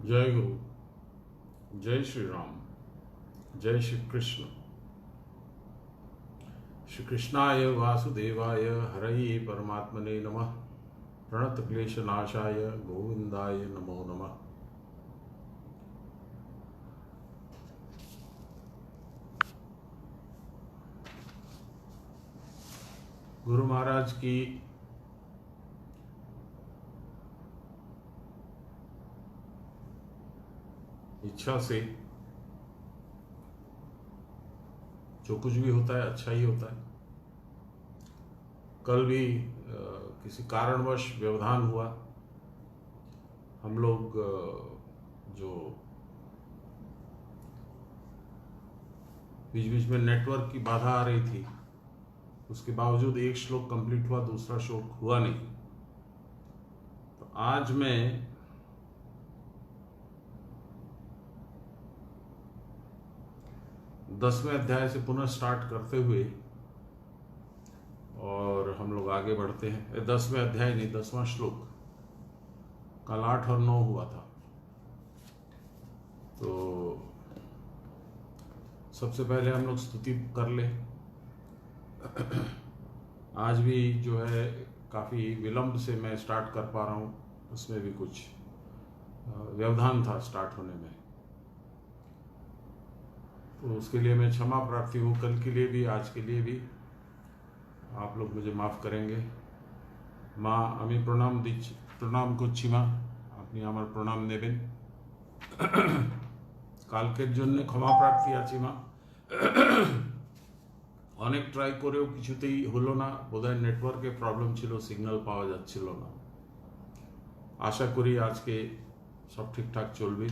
जय गुरु, जय श्री राम, जय श्री कृष्ण। श्री कृष्णाय वासुदेवाय हरये परमात्मने नमः। प्रणत क्लेशनाशाय गोविंदाय नमो नमः। गुरु महाराज की इच्छा से जो कुछ भी होता है अच्छा ही होता है। कल भी किसी कारणवश व्यवधान हुआ। हम लोग जो बीच बीच में नेटवर्क की बाधा आ रही थी, उसके बावजूद एक श्लोक कंप्लीट हुआ, दूसरा श्लोक हुआ नहीं। तो आज मैं 10वें अध्याय से पुनः स्टार्ट करते हुए और हम लोग आगे बढ़ते हैं। 10वें अध्याय नहीं, 10वां श्लोक। कल 8 और 9 हुआ था। तो सबसे पहले हम लोग स्तुति कर ले। आज भी जो है काफ़ी विलंब से मैं स्टार्ट कर पा रहा हूँ, उसमें भी कुछ व्यवधान था स्टार्ट होने में, तो उसके लिए मैं क्षमा प्रार्थी हूँ। कल के लिए भी, आज के लिए भी आप लोग मुझे माफ़ करेंगे। মা, আমি প্রণাম দিচ্ছি, প্রণাম করছি মা, আপনি আমার প্রণাম নেবেন। কালকের জন্য ক্ষমা প্রার্থী আছি মা। অনেক ট্রাই করেও কিছুতেই হলো না, বোধহয় নেটওয়ার্কে প্রবলেম ছিল, সিগন্যাল পাওয়া যাচ্ছিল না। আশা করি আজকে सब ठीक ठाक চলবে।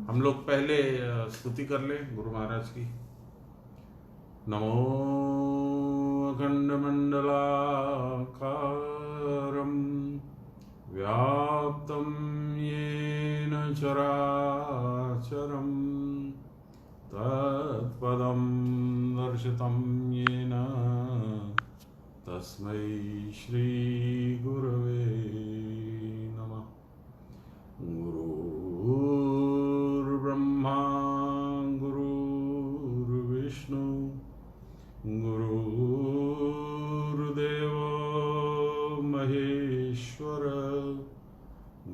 हम लोग पहले स्तुति कर ले गुरु महाराज की। नमो अखंडमंडलाकारं व्याप्तं येन चराचरं तत्पदं दर्शितं येन तस्मै श्री गुरवे नमः। गुरुर्ब्रह्मा गुरुर्विष्णु गुरुर्देवो महेश्वर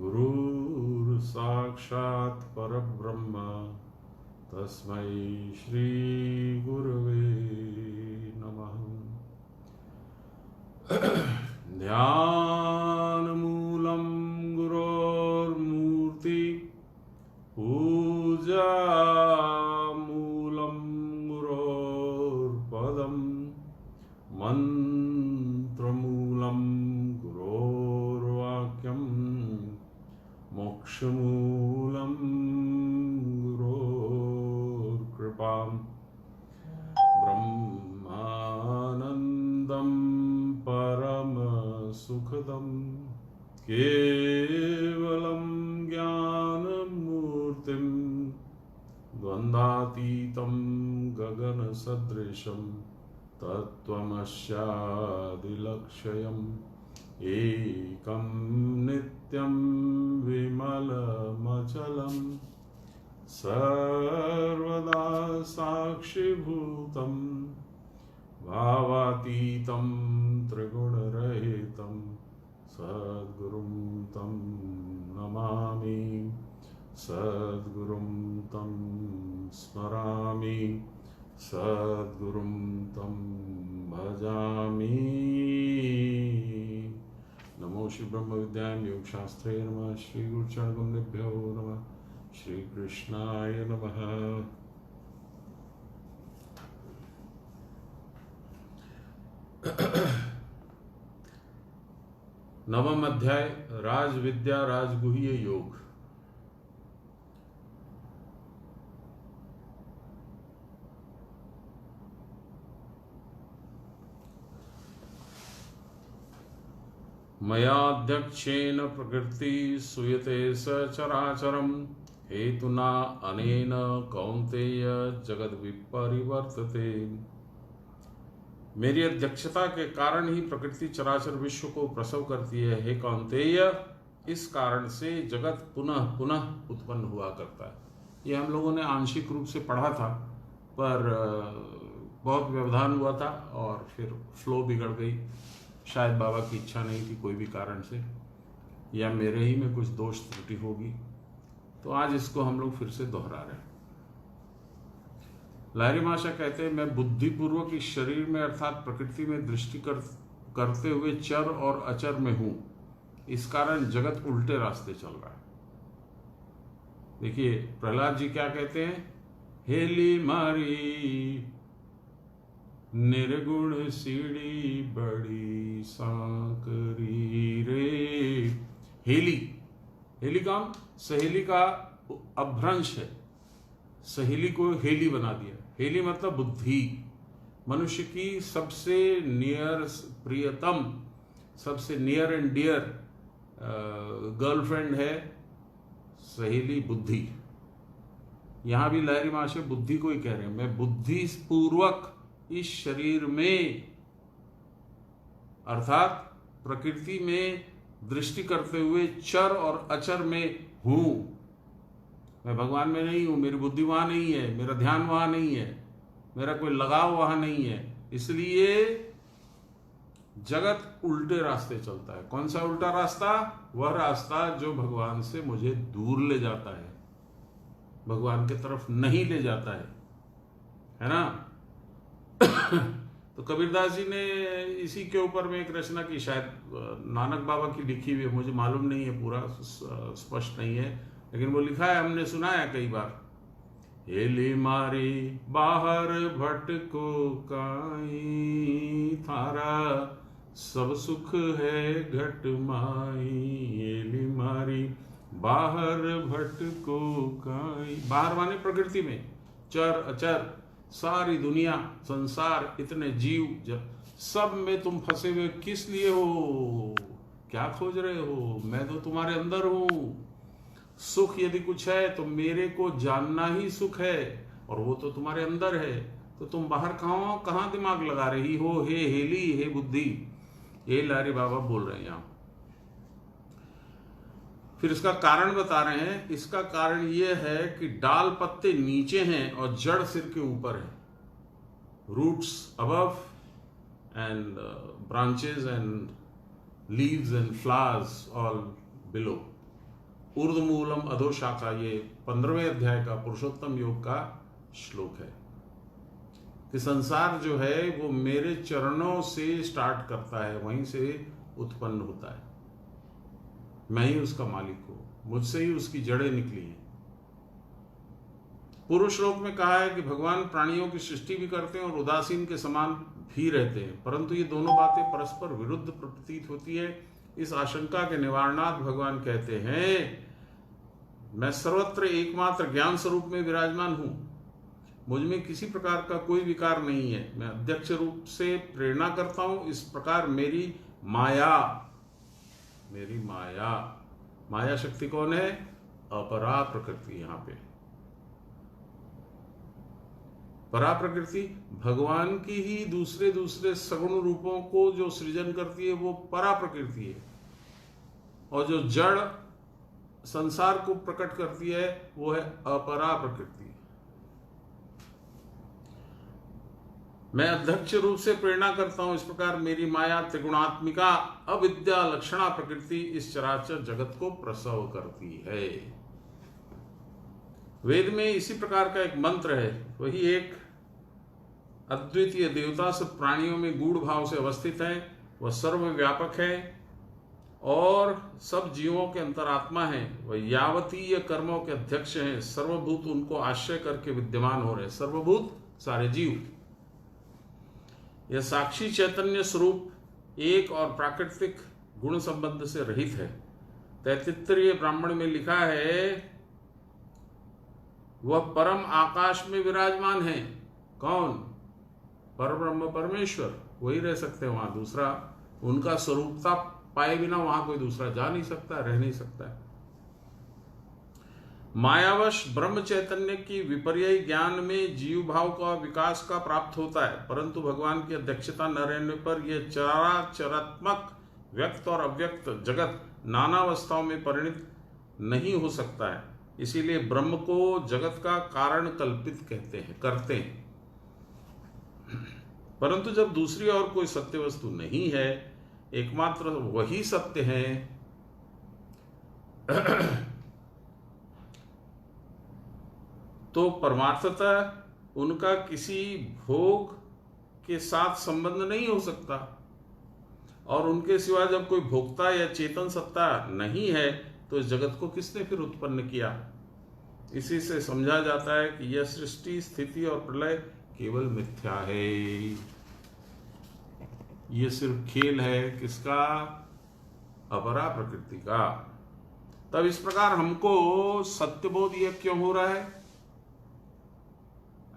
गुरुर्साक्षात् परब्रह्म तस्मै श्री गुरवे नमः। ध्यानमूलं गुरोर्मूर्ति पूजामूलं गुरोर्पदं मन्त्रमूलं गुरोर्वाक्यं मोक्षमूलं गुरोर्कृपां ब्रह्मानन्दं परमसुखदं केवलं ज्ञानमूर्तिं द्वन्द्वातीतं गगनसदृशं तत्त्वमस्यादिलक्ष्यम् एकं नित्यं विमलमचलं सर्वदा साक्षिभूतं भावातीतं त्रिगुणरहितं सद्गुरुं तं नमामि, सद्गुरुं तं स्मरामि, सद्गुरुं तं भजामि। नमो श्री ब्रह्म विद्यायां योग शास्त्रे नमः। श्री गुरुचरणगुरुभ्यो नमः। श्री कृष्णाय नमः। नवम अध्याय राज विद्या राजगुह्य योग। मयाध्यक्षेन प्रकृति सूयते सचराचरं हेतुना अनेन कौन्तेय जगद विपरिवर्तते। मेरी अध्यक्षता के कारण ही प्रकृति चराचर विश्व को प्रसव करती है। हे कौन्तेय, इस कारण से जगत पुनः पुनः उत्पन्न हुआ करता है। ये हम लोगों ने आंशिक रूप से पढ़ा था, पर बहुत व्यवधान हुआ था और फिर फ्लो बिगड़ गई। शायद बाबा की इच्छा नहीं थी कोई भी कारण से, या मेरे ही में कुछ दोष त्रुटि होगी, तो आज इसको हम लोग फिर से दोहरा रहे हैं। लाहिरी माशा कहते हैं, मैं बुद्धिपूर्वक इस शरीर में अर्थात प्रकृति में दृष्टि करते हुए चर और अचर में हूं, इस कारण जगत उल्टे रास्ते चल रहा है। देखिए प्रहलाद जी क्या कहते हैं, हेली मारी निर्गुण सीढ़ी बड़ी सांकरी रे। हेली कौन? सहेली का अपभ्रंश है, सहेली को हेली बना दिया। हेली मतलब बुद्धि। मनुष्य की सबसे प्रियतम, सबसे नियर एंड डियर गर्लफ्रेंड है सहेली, बुद्धि। यहां भी लाहिरी माशे बुद्धि को ही कह रहे हैं, मैं बुद्धि पूर्वक इस शरीर में अर्थात प्रकृति में दृष्टि करते हुए चर और अचर में हूं। मैं भगवान में नहीं हूं, मेरी बुद्धि वहां नहीं है, मेरा ध्यान वहां नहीं है, मेरा कोई लगाव वहां नहीं है, इसलिए जगत उल्टे रास्ते चलता है। कौन सा उल्टा रास्ता? वह रास्ता जो भगवान से मुझे दूर ले जाता है, भगवान की तरफ नहीं ले जाता है ना। तो कबीरदास जी ने इसी के ऊपर में एक रचना की, शायद नानक बाबा की लिखी हुई है, मुझे मालूम नहीं है, पूरा स्पष्ट नहीं है, लेकिन वो लिखा है, हमने सुना है कई बार। हेली मारी बाहर भटको काई, थारा सब सुख है घट माई। हेली मारी बाहर भटको काई, बाहर माने प्रकृति में, चर अचर सारी दुनिया, संसार, इतने जीव, सब में तुम फंसे हुए किस लिए हो? क्या खोज रहे हो? मैं तो तुम्हारे अंदर हूं। सुख यदि कुछ है तो मेरे को जानना ही सुख है, और वो तो तुम्हारे अंदर है, तो तुम बाहर कहां दिमाग लगा रही हो? हे हेली, हे बुद्धि। ये लाहिरी बाबा बोल रहे हैं यहां। फिर इसका कारण बता रहे हैं। इसका कारण यह है कि डाल पत्ते नीचे हैं और जड़ सिर के ऊपर है। Roots above and branches and leaves and flowers all below. ऊर्ध्वमूलम अधो शाखा, ये 15वें अध्याय का पुरुषोत्तम योग का श्लोक है कि संसार जो है वो मेरे चरणों से स्टार्ट करता है, वहीं से उत्पन्न होता है। मैं ही उसका मालिक हूं, मुझसे ही उसकी जड़ें निकली हैं। पूर्व श्लोक में कहा है कि भगवान प्राणियों की सृष्टि भी करते हैं और उदासीन के समान भी रहते हैं, परंतु ये दोनों बातें परस्पर विरुद्ध प्रतीत होती है। इस आशंका के निवारणार्थ भगवान कहते हैं, मैं सर्वत्र एकमात्र ज्ञान स्वरूप में विराजमान हूं, मुझ में किसी प्रकार का कोई विकार नहीं है, मैं अध्यक्ष रूप से प्रेरणा करता हूं। इस प्रकार मेरी माया शक्ति कौन है? अपरा प्रकृति। यहां पे परा प्रकृति भगवान की ही दूसरे सगुण रूपों को जो सृजन करती है वो परा प्रकृति है, और जो जड़ संसार को प्रकट करती है वो है अपरा प्रकृति। मैं अध्यक्ष रूप से प्रेरणा करता हूं, इस प्रकार मेरी माया त्रिगुणात्मिका अविद्या लक्षणा प्रकृति इस चराचर जगत को प्रसव करती है। वेद में इसी प्रकार का एक मंत्र है, वही एक अद्वितीय देवता सब प्राणियों में गूढ़ भाव से अवस्थित है, वह सर्वव्यापक है और सब जीवों के अंतरात्मा है, वह यावतीय कर्मों के अध्यक्ष हैं, सर्वभूत उनको आश्रय करके विद्यमान हो रहे, सर्वभूत सारे जीव। यह साक्षी चैतन्य स्वरूप एक और प्राकृतिक गुण संबंध से रहित है। तैत्तिरीय ब्राह्मण में लिखा है, वह परम आकाश में विराजमान है। कौन? परब्रह्म परमेश्वर, वही रह सकते हैं वहां, दूसरा उनका स्वरूपता पाए बिना वहां कोई दूसरा जा नहीं सकता, रह नहीं सकता है। मायावश ब्रह्म चैतन्य की विपर्यय ज्ञान में जीव भाव का विकास का प्राप्त होता है, परंतु भगवान की अध्यक्षता न रहने पर यह चराचरात्मक व्यक्त और अव्यक्त जगत नाना अवस्थाओं में परिणित नहीं हो सकता है, इसीलिए ब्रह्म को जगत का कारण कल्पित करते हैं। परंतु जब दूसरी और कोई सत्य वस्तु नहीं है, एकमात्र वही सत्य है, तो परमार्थतः उनका किसी भोग के साथ संबंध नहीं हो सकता, और उनके सिवा जब कोई भोक्ता या चेतन सत्ता नहीं है तो इस जगत को किसने फिर उत्पन्न किया। इसी से समझा जाता है कि यह सृष्टि, स्थिति और प्रलय केवल मिथ्या है, यह सिर्फ खेल है किसका, अपरा प्रकृति का। तब इस प्रकार हमको सत्यबोध यह क्यों हो रहा है,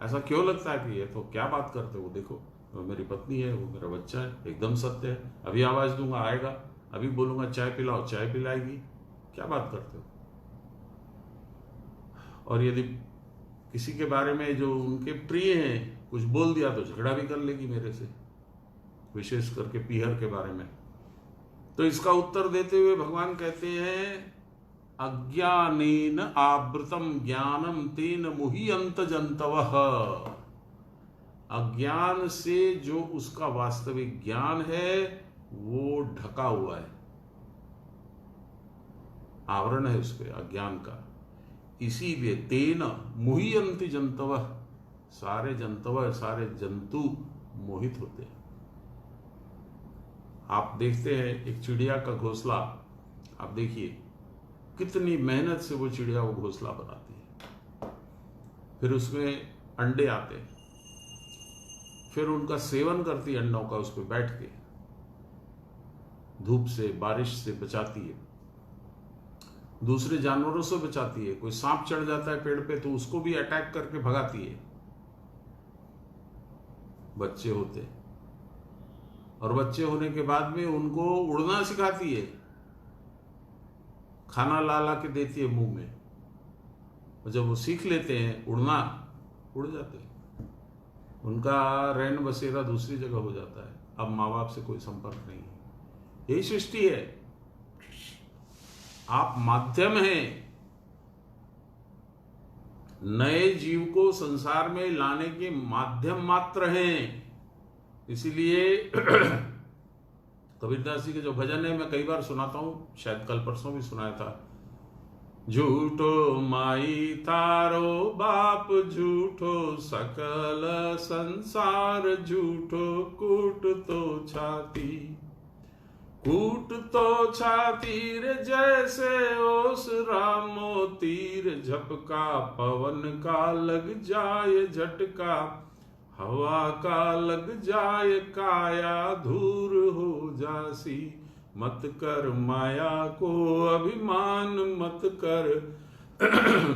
ऐसा क्यों लगता है कि ये तो क्या बात करते हो, देखो वो मेरी पत्नी है, वो मेरा बच्चा है, एकदम सत्य है, अभी आवाज दूंगा आएगा, अभी बोलूंगा चाय पिलाओ चाय पिलाएगी, क्या बात करते हो। और यदि किसी के बारे में जो उनके प्रिय हैं कुछ बोल दिया तो झगड़ा भी कर लेगी मेरे से, विशेष करके पीहर के बारे में। तो इसका उत्तर देते हुए भगवान कहते हैं, अज्ञानेन आवृतम ज्ञानम तेन मुह्यन्त जंतवः। अज्ञान से जो उसका वास्तविक ज्ञान है वो ढका हुआ है, आवरण है उस पे अज्ञान का, इसीलिए तेन मुह्यन्ति जंतवः, सारे जंतव सारे जंतु मोहित होते हैं। आप देखते हैं एक चिड़िया का घोंसला, आप देखिए कितनी मेहनत से वो चिड़िया वो घोंसला बनाती है, फिर उसमें अंडे आते हैं, फिर उनका सेवन करती है अंडों का, उस पर बैठ के धूप से बारिश से बचाती है, दूसरे जानवरों से बचाती है, कोई सांप चढ़ जाता है पेड़ पे तो उसको भी अटैक करके भगाती है। बच्चे होते, और बच्चे होने के बाद में उनको उड़ना सिखाती है, खाना ला ला के देती है मुंह में, और जब वो सीख लेते हैं उड़ना, उड़ जाते हैं, उनका रैन बसेरा दूसरी जगह हो जाता है, अब माँ बाप से कोई संपर्क नहीं है। यही सृष्टि है, आप माध्यम हैं, नए जीव को संसार में लाने के माध्यम मात्र हैं। इसीलिए कबीरदास जी के जो भजन है मैं कई बार सुनाता हूं, शायद कल परसों भी सुनाया था। झूठो माई तारो बाप, झूठो सकल संसार, झूठो कूट तो छाती, कूट तो छाती रे जैसे ओसरा मोतीर, झपका पवन का लग जाए झटका, हवा का लग जाए काया धूर हो जासी, मत कर माया को अभिमान मत कर,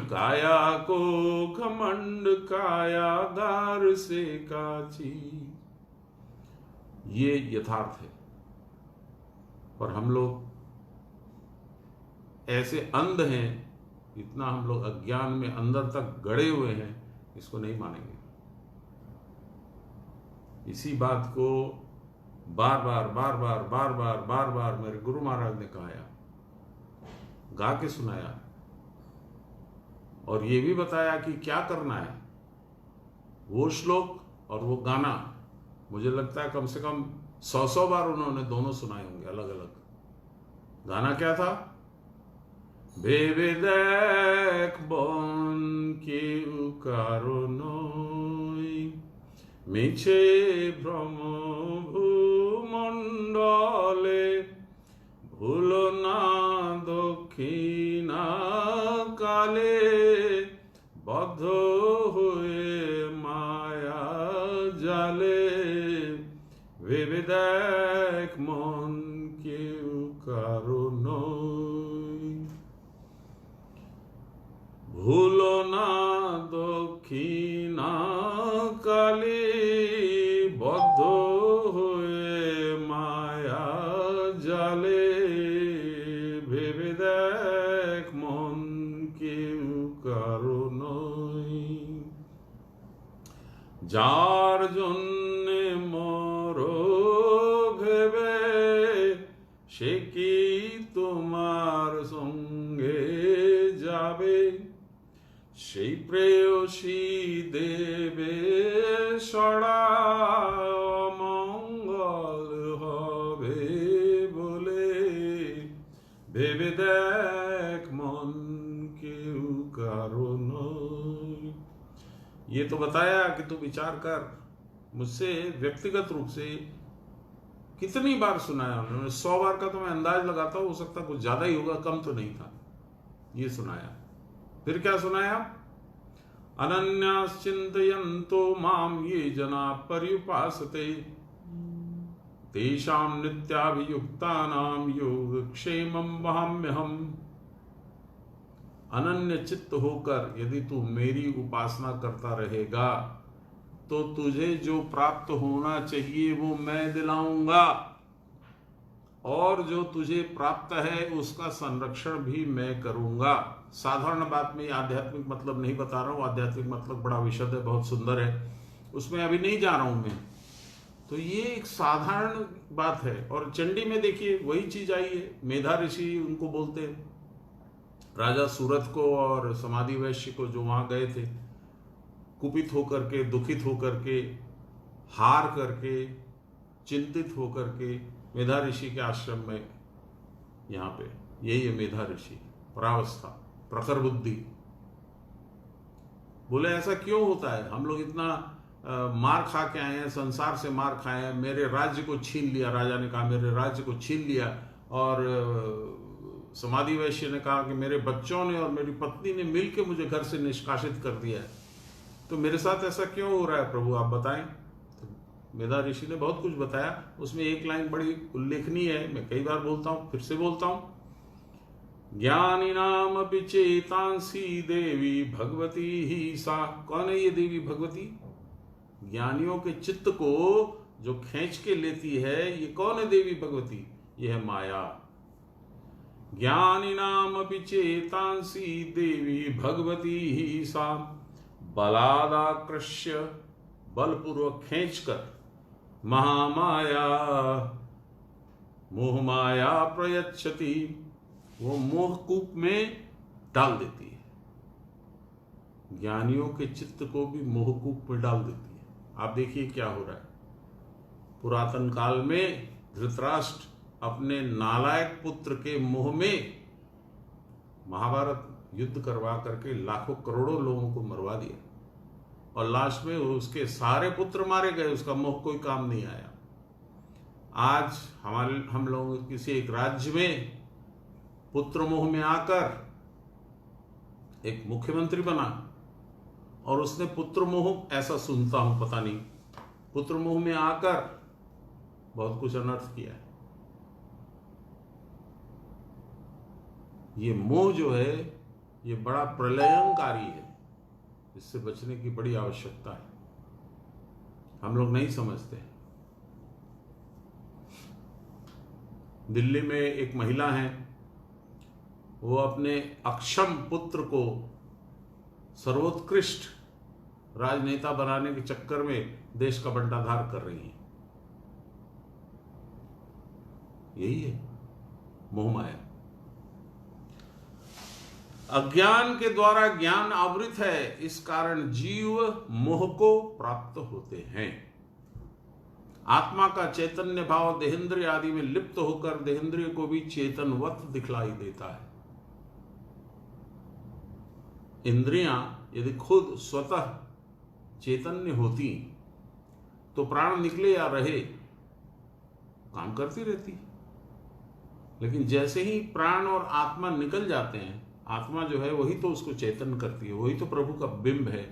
काया को घमंड काया धार से काची। ये यथार्थ है, और हम लोग ऐसे अंध हैं, इतना हम लोग अज्ञान में अंदर तक गड़े हुए हैं, इसको नहीं मानेंगे। इसी बात को बार बार बार बार बार बार बार बार मेरे गुरु महाराज ने कहा, गा के सुनाया, और ये भी बताया कि क्या करना है। वो श्लोक और वो गाना मुझे लगता है कम से कम 100 बार उन्होंने दोनों सुनाए होंगे अलग अलग। गाना क्या था? भेवे देख बन के कारणई, মিছে ভ্রম ভূমণ্ডলে, ভুলো না দক্ষিণা কালে, বদ্ধ হয়ে মায়া জালে, ভেবে দেখ মন কেউ কারো নয়, ভুলো না দক্ষিণা কালে, বদ্ধ হয়ে মায়া জালে, ভেবে দেখ মন কেউ কারো নয়, যার জন্যে মরো ভেবে সে কি তোমার সঙ্গে যাবে, সেই প্রেয়সী দেবে সড়া, মঙ্গল হবে বলে ভেবে দেখ মন কেউ কারণ। ये तो बताया कि तू विचार कर। मुझसे व्यक्तिगत रूप से कितनी बार सुनाया उन्होंने, 100 बार का तो मैं अंदाज लगाता हूं, हो सकता कुछ ज्यादा ही होगा, कम तो नहीं था। ये सुनाया, फिर क्या सुनाया, अनन्याश्चिन्तयन्तो माम ये जना पर्युपासते, तेषां नित्याभियुक्तानां योगक्षेमं वहाम्यहम्। अनन्य चित्त होकर यदि तू मेरी उपासना करता रहेगा तो तुझे जो प्राप्त होना चाहिए वो मैं दिलाऊंगा, और जो तुझे प्राप्त है उसका संरक्षण भी मैं करूंगा। साधारण बात में आध्यात्मिक मतलब नहीं बता रहा हूं, आध्यात्मिक मतलब बड़ा विशद है, बहुत सुंदर है, उसमें अभी नहीं जा रहा हूं मैं। तो ये एक साधारण बात है। और चंडी में देखिए वही चीज आई है। मेधा ऋषि उनको बोलते हैं, राजा सूरत को और समाधि वैश्य को जो वहां गए थे, कुपित होकर के, दुखित होकर के, हार करके, चिंतित होकर के मेधा ऋषि के आश्रम में, यहाँ पे यही है मेधा ऋषि, परावस्था, प्रखर बुद्धि। बोले ऐसा क्यों होता है, हम लोग इतना मार खा के आए हैं, संसार से मार खाए हैं, मेरे राज्य को छीन लिया, राजा ने कहा मेरे राज्य को छीन लिया, और समाधि वैश्य ने कहा कि मेरे बच्चों ने और मेरी पत्नी ने मिलकर मुझे घर से निष्कासित कर दिया है, तो मेरे साथ ऐसा क्यों हो रहा है प्रभु, आप बताएं। तो मेधा ऋषि ने बहुत कुछ बताया। उसमें एक लाइन बड़ी उल्लेखनीय है, मैं कई बार बोलता हूं, फिर से बोलता हूं, ज्ञानी नाम अपि चेतांसी देवी भगवती ही सा। कौन है ये देवी भगवती? ज्ञानियों के चित्त को जो खींच के लेती है, ये कौन है देवी भगवती? ये है माया। ज्ञानी नाम अपि चेतांसी देवी भगवती ही सा, बलादाकृष्य, बलपूर्वक खींचकर, महामाया मोह माया प्रयच्छति, वो मोह कूप में डाल देती है। ज्ञानियों के चित्त को भी मोह कूप में डाल देती है। आप देखिए क्या हो रहा है। पुरातन काल में धृतराष्ट्र अपने नालायक पुत्र के मोह में महाभारत युद्ध करवा करके लाखों करोड़ों लोगों को मरवा दिया, और लास्ट में उसके सारे पुत्र मारे गए, उसका मोह कोई काम नहीं आया। आज हम लोग किसी एक राज्य में पुत्र मोह में आकर एक मुख्यमंत्री बना, और उसने पुत्र मोह, ऐसा सुनता हूं, पता नहीं, पुत्र मोह में आकर बहुत कुछ अनर्थ किया है। ये मोह जो है ये बड़ा प्रलयंकारी है, इससे बचने की बड़ी आवश्यकता है, हम लोग नहीं समझते। दिल्ली में एक महिला है, वो अपने अक्षम पुत्र को सर्वोत्कृष्ट राजनेता बनाने के चक्कर में देश का बंटाधार कर रही है। यही है मोहमाया। अज्ञान के द्वारा ज्ञान आवृत है, इस कारण जीव मोह को प्राप्त होते हैं। आत्मा का चैतन्य भाव देहेंद्रिय आदि में लिप्त होकर देहेंद्रिय को भी चेतनवत दिखलाई देता है। इंद्रियां यदि खुद स्वतः चैतन्य होती तो प्राण निकले या रहे काम करती रहती, लेकिन जैसे ही प्राण और आत्मा निकल जाते हैं, आत्मा जो है वही तो उसको चैतन्य करती है, वही तो प्रभु का बिंब है।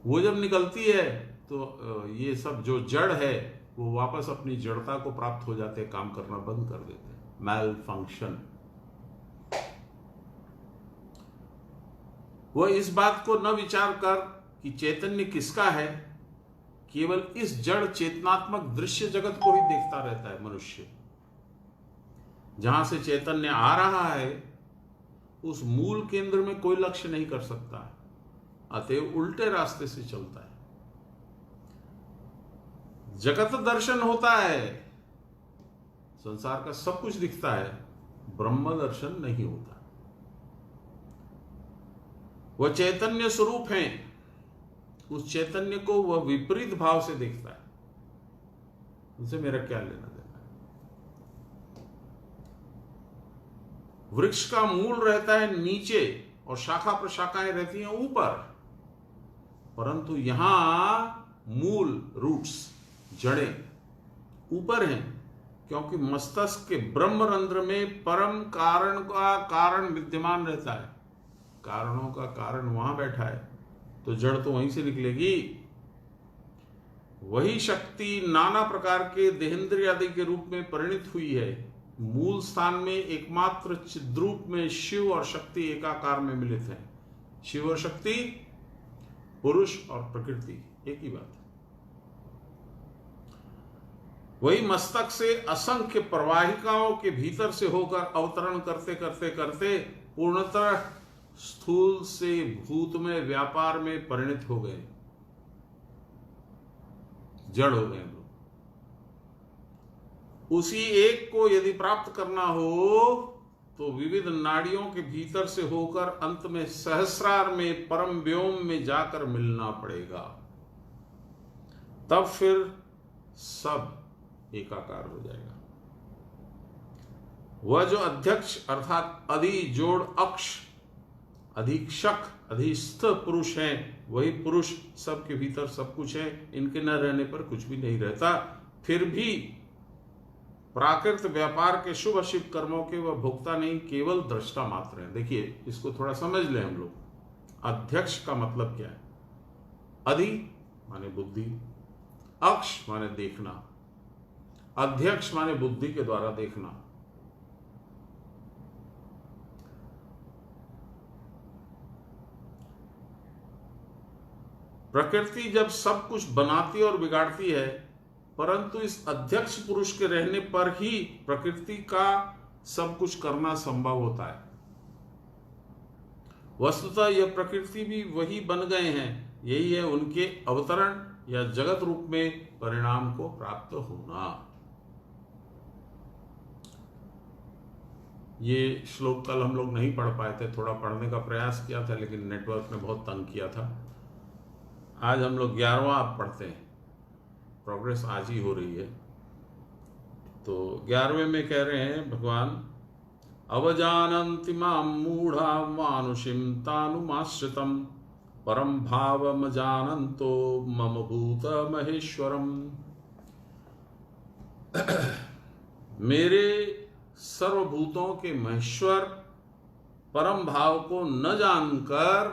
वो जब निकलती है तो ये सब जो जड़ है वो वापस अपनी जड़ता को प्राप्त हो जाते हैं, काम करना बंद कर देते हैं, मैल फंक्शन। वह इस बात को न विचार कर कि चैतन्य किसका है, केवल इस जड़ चेतनात्मक दृश्य जगत को ही देखता रहता है मनुष्य। जहां से चैतन्य आ रहा है उस मूल केंद्र में कोई लक्ष्य नहीं कर सकता, अतएव उल्टे रास्ते से चलता है। जगत दर्शन होता है, संसार का सब कुछ दिखता है, ब्रह्म दर्शन नहीं होता। वह चैतन्य स्वरूप है, उस चैतन्य को वह विपरीत भाव से देखता है, उनसे मेरा क्या लेना देना है। वृक्ष का मूल रहता है नीचे और शाखा प्रशाखाएं रहती हैं ऊपर, परंतु यहां मूल रूट्स जड़ें ऊपर हैं, क्योंकि मस्तिष्क के ब्रह्मरंध्र में परम कारण का कारण विद्यमान रहता है। कारणों का कारण वहां बैठा है, तो जड़ तो वहीं से निकलेगी। वही शक्ति नाना प्रकार के देहेंद्रिय आदि के रूप में परिणित हुई है। मूल स्थान में एकमात्र चिद्रूप में शिव और शक्ति एकाकार में मिलित हैं। शिव और शक्ति, पुरुष और प्रकृति एक ही बात है। वही मस्तक से असंख्य प्रवाहिकाओं के भीतर से होकर अवतरण करते करते करते पूर्णतः स्थूल से भूत में व्यापार में परिणित हो गए, जड़ हो गए लोग। उसी एक को यदि प्राप्त करना हो तो विविध नाड़ियों के भीतर से होकर अंत में सहस्रार में परम व्योम में जाकर मिलना पड़ेगा, तब फिर सब एकाकार हो जाएगा। वह जो अध्यक्ष अर्थात अधि जोड़ अक्ष अधीक्षक अधिस्थ पुरुष है, वही पुरुष सबके भीतर सब कुछ है। इनके न रहने पर कुछ भी नहीं रहता। फिर भी प्राकृत व्यापार के शुभ अशुभ कर्मों के वह भोक्ता नहीं, केवल दृष्टा मात्र है। देखिए, इसको थोड़ा समझ लें हम लोग। अध्यक्ष का मतलब क्या है? अधि माने बुद्धि, अक्ष माने देखना, अध्यक्ष माने बुद्धि के द्वारा देखना। प्रकृति जब सब कुछ बनाती और बिगाड़ती है, परंतु इस अध्यक्ष पुरुष के रहने पर ही प्रकृति का सब कुछ करना संभव होता है। वस्तुतः यह प्रकृति भी वही बन गए हैं। यही है उनके अवतरण या जगत रूप में परिणाम को प्राप्त होना। ये श्लोक कल हम लोग नहीं पढ़ पाए थे, थोड़ा पढ़ने का प्रयास किया था, लेकिन नेटवर्क ने बहुत तंग किया था। आज हम लोग 11वां आप पढ़ते हैं, प्रोग्रेस आज ही हो रही है। तो 11वें में कह रहे हैं भगवान, अवजानन्ति मां मूढ़ा मानुषिं तानुमाश्रितं परम भावम जानन्तो मम भूत महेश्वरम। मेरे सर्वभूतों के महेश्वर परम भाव को न जानकर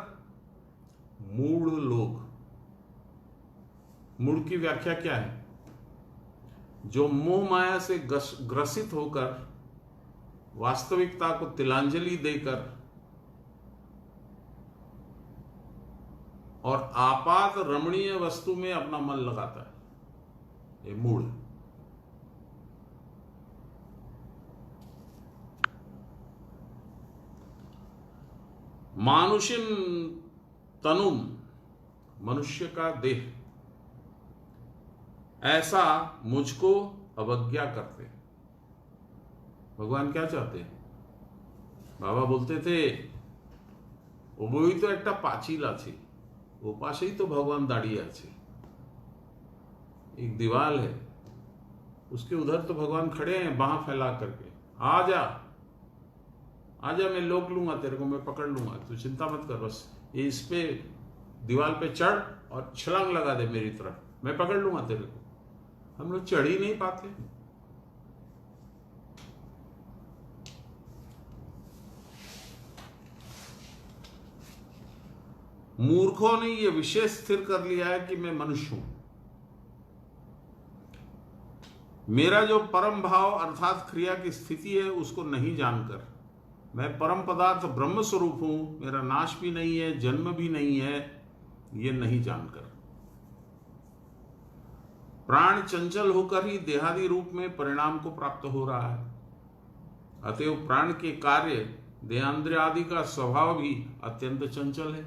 मूढ़ लोग, मूढ़ की व्याख्या क्या है? जो मोह माया से ग्रसित होकर वास्तविकता को तिलांजलि देकर और आपात रमणीय वस्तु में अपना मन लगाता है, ये मूढ़। मानुषिम तनुम, मनुष्य का देह, ऐसा मुझको अवज्ञा करते। भगवान क्या चाहते हैं? बाबा बोलते थे ওই তো একটা পাঁচিল আছে, वो पाशे ही तो भगवान दाड़िए আছে। एक दीवार है, उसके उधर तो भगवान खड़े हैं बाह फैला करके, आजा आजा, मैं लोक लूंगा तेरे को, मैं पकड़ लूंगा, तू चिंता मत कर, बस ये इस पे दीवार पे चढ़ और छलांग लगा दे मेरी तरफ, मैं पकड़ लूंगा तेरे को। हम लोग चढ़ ही नहीं पाते। मूर्खों ने यह विशेष स्थिर कर लिया है कि मैं मनुष्य हूं। मेरा जो परम भाव अर्थात क्रिया की स्थिति है उसको नहीं जानकर, मैं परम पदार्थ ब्रह्म स्वरूप हूं, मेरा नाश भी नहीं है, जन्म भी नहीं है, ये नहीं जानकर प्राण चंचल होकर ही देहादि रूप में परिणाम को प्राप्त हो रहा है। अतएव प्राण के कार्य देहांद्रिय आदि का स्वभाव भी अत्यंत चंचल है।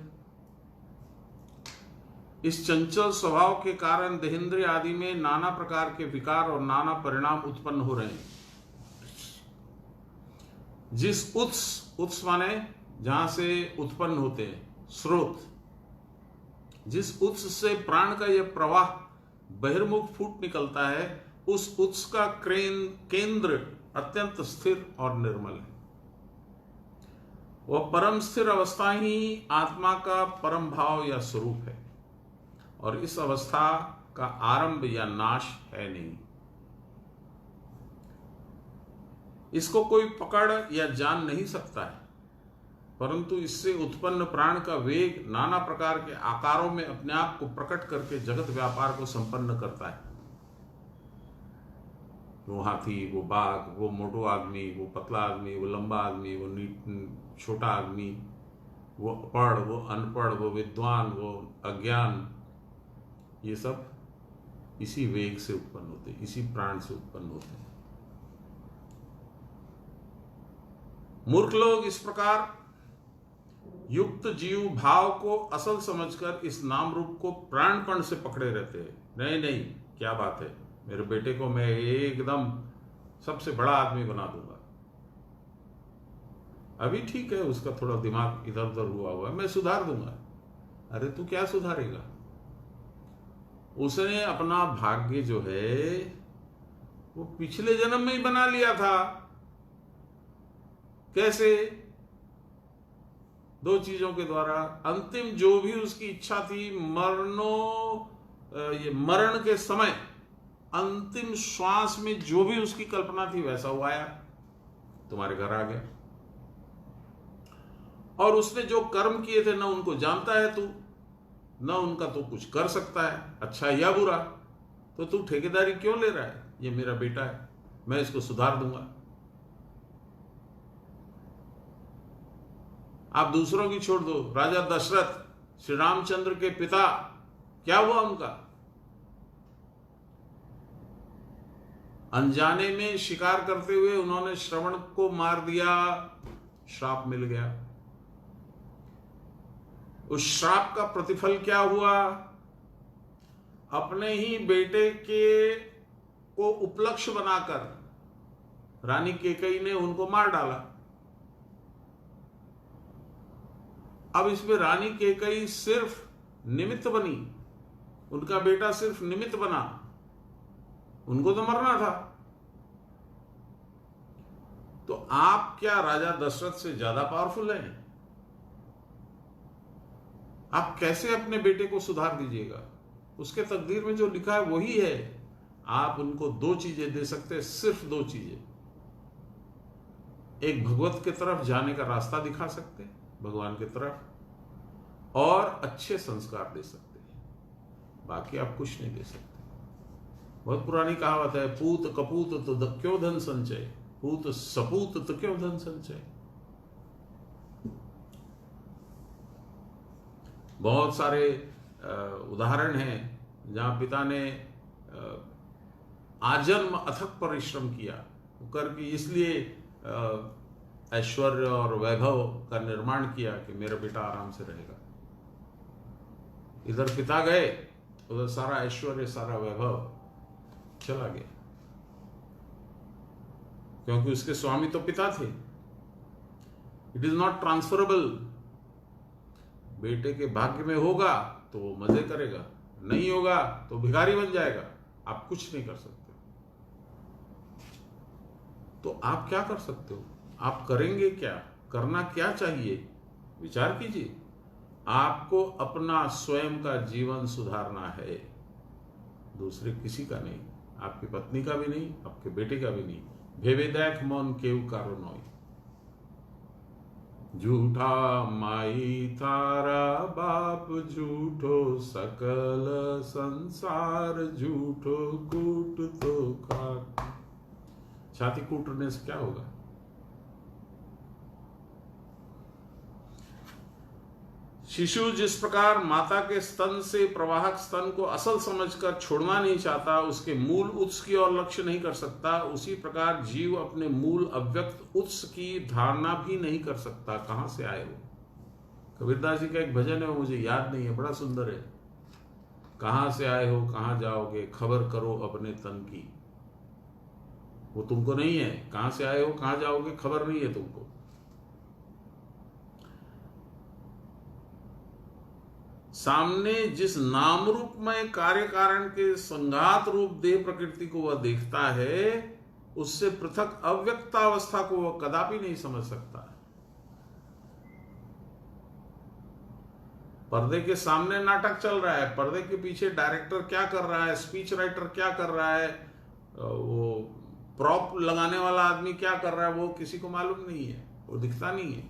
इस चंचल स्वभाव के कारण देहेंद्रिय आदि में नाना प्रकार के विकार और नाना परिणाम उत्पन्न हो रहे हैं। जिस उत्स माने जहां से उत्पन्न होते हैं, स्रोत, जिस उत्स से प्राण का यह प्रवाह बहिर्मुख फूट निकलता है, उस उत्स का केंद्र अत्यंत स्थिर और निर्मल है। वह परम स्थिर अवस्था ही आत्मा का परम भाव या स्वरूप है, और इस अवस्था का आरंभ या नाश है नहीं। इसको कोई पकड़ या जान नहीं सकता है, परंतु इससे उत्पन्न प्राण का वेग नाना प्रकार के आकारों में अपने आप को प्रकट करके जगत व्यापार को संपन्न करता है। वो हाथी, वो बाघ, वो मोटो आदमी, वो पतला आदमी, वो लंबा आदमी, वो छोटा आदमी, वो पढ़, वो अनपढ़, वो विद्वान, वो अज्ञान, ये सब इसी वेग से उत्पन्न होते, इसी प्राण से उत्पन्न होते हैं। मूर्ख लोग इस प्रकार युक्त जीव भाव को असल समझकर इस नाम रूप को प्राणपण से पकड़े रहते हैं। नहीं नहीं, क्या बात है, मेरे बेटे को मैं एकदम सबसे बड़ा आदमी बना दूंगा। अभी ठीक है, उसका थोड़ा दिमाग इधर उधर हुआ है, मैं सुधार दूंगा। अरे तू क्या सुधारेगा? उसने अपना भाग्य जो है वो पिछले जन्म में ही बना लिया था। कैसे? दो चीजों के द्वारा। अंतिम जो भी उसकी इच्छा थी, मरण के समय अंतिम श्वास में जो भी उसकी कल्पना थी वैसा वो आया, तुम्हारे घर आ गया। और उसने जो कर्म किए थे, न उनको जानता है तू, न उनका तो कुछ कर सकता है, अच्छा या बुरा। तो तू ठेकेदारी क्यों ले रहा है? ये मेरा बेटा है, मैं इसको सुधार दूंगा। आप दूसरों की छोड़ दो। राजा दशरथ, श्री रामचंद्र के पिता, क्या हुआ उनका? अनजाने में शिकार करते हुए उन्होंने श्रवण को मार दिया, श्राप मिल गया। उस श्राप का प्रतिफल क्या हुआ? अपने ही बेटे को उपलक्ष्य बनाकर रानी कैकेयी ने उनको मार डाला। अब इसमें रानी कैकेयी सिर्फ निमित्त बनी, उनका बेटा सिर्फ निमित्त बना, उनको तो मरना था। तो आप क्या राजा दशरथ से ज्यादा पावरफुल हैं? आप कैसे अपने बेटे को सुधार दीजिएगा? उसके तकदीर में जो लिखा है वही है। आप उनको दो चीजें दे सकते हैं, सिर्फ दो चीजें। एक, भगवत की तरफ जाने का रास्ता दिखा सकते हैं, भगवान की तरफ, और अच्छे संस्कार दे सकते हैं। बाकी आप कुछ नहीं दे सकते। बहुत पुरानी कहावत है, पूत कपूत तो क्यों धन संचय, पूत सपूत तो क्यों धन संचय। बहुत सारे उदाहरण हैं जहां पिता ने आजन्म अथक परिश्रम किया करके इसलिए ऐश्वर्य और वैभव का निर्माण किया कि मेरा बेटा आराम से रहेगा। इधर पिता गए, उधर सारा ऐश्वर्य, सारा वैभव चला गया, क्योंकि उसके स्वामी तो पिता थे। It is not transferable. बेटे के भाग्य में होगा तो वो मजे करेगा, नहीं होगा तो भिखारी बन जाएगा, आप कुछ नहीं कर सकते। तो आप क्या कर सकते हो? आप करेंगे क्या? करना क्या चाहिए? विचार कीजिए। आपको अपना स्वयं का जीवन सुधारना है, दूसरे किसी का नहीं, आपकी पत्नी का भी नहीं, आपके बेटे का भी नहीं। भेवे देख मौन केव कारो नोई, झूठा माई थारा बाप, झूठो सकल संसार, झूठो कूट तो खाट। छाती कूटने से क्या होगा? शिशु जिस प्रकार माता के स्तन से प्रवाहक स्तन को असल समझकर छोड़ना नहीं चाहता, उसके मूल उत्स की ओर लक्ष्य नहीं कर सकता, उसी प्रकार जीव अपने मूल अव्यक्त उत्स की धारणा भी नहीं कर सकता। कहां से आए हो? कबीरदास जी का एक भजन है, वो मुझे याद नहीं है, बड़ा सुंदर है। कहां से आए हो, कहां जाओगे, खबर करो अपने तन की। वो तुमको नहीं है। कहां से आए हो, कहां जाओगे, खबर नहीं है तुमको। सामने जिस नाम रूपमय कार्य कारण के संघात रूप देह प्रकृति को वह देखता है, उससे पृथक अव्यक्तावस्था को वह कदापि नहीं समझ सकता। पर्दे के सामने नाटक चल रहा है, पर्दे के पीछे डायरेक्टर क्या कर रहा है, स्पीच राइटर क्या कर रहा है, वो प्रॉप लगाने वाला आदमी क्या कर रहा है, वो किसी को मालूम नहीं है, वो दिखता नहीं है।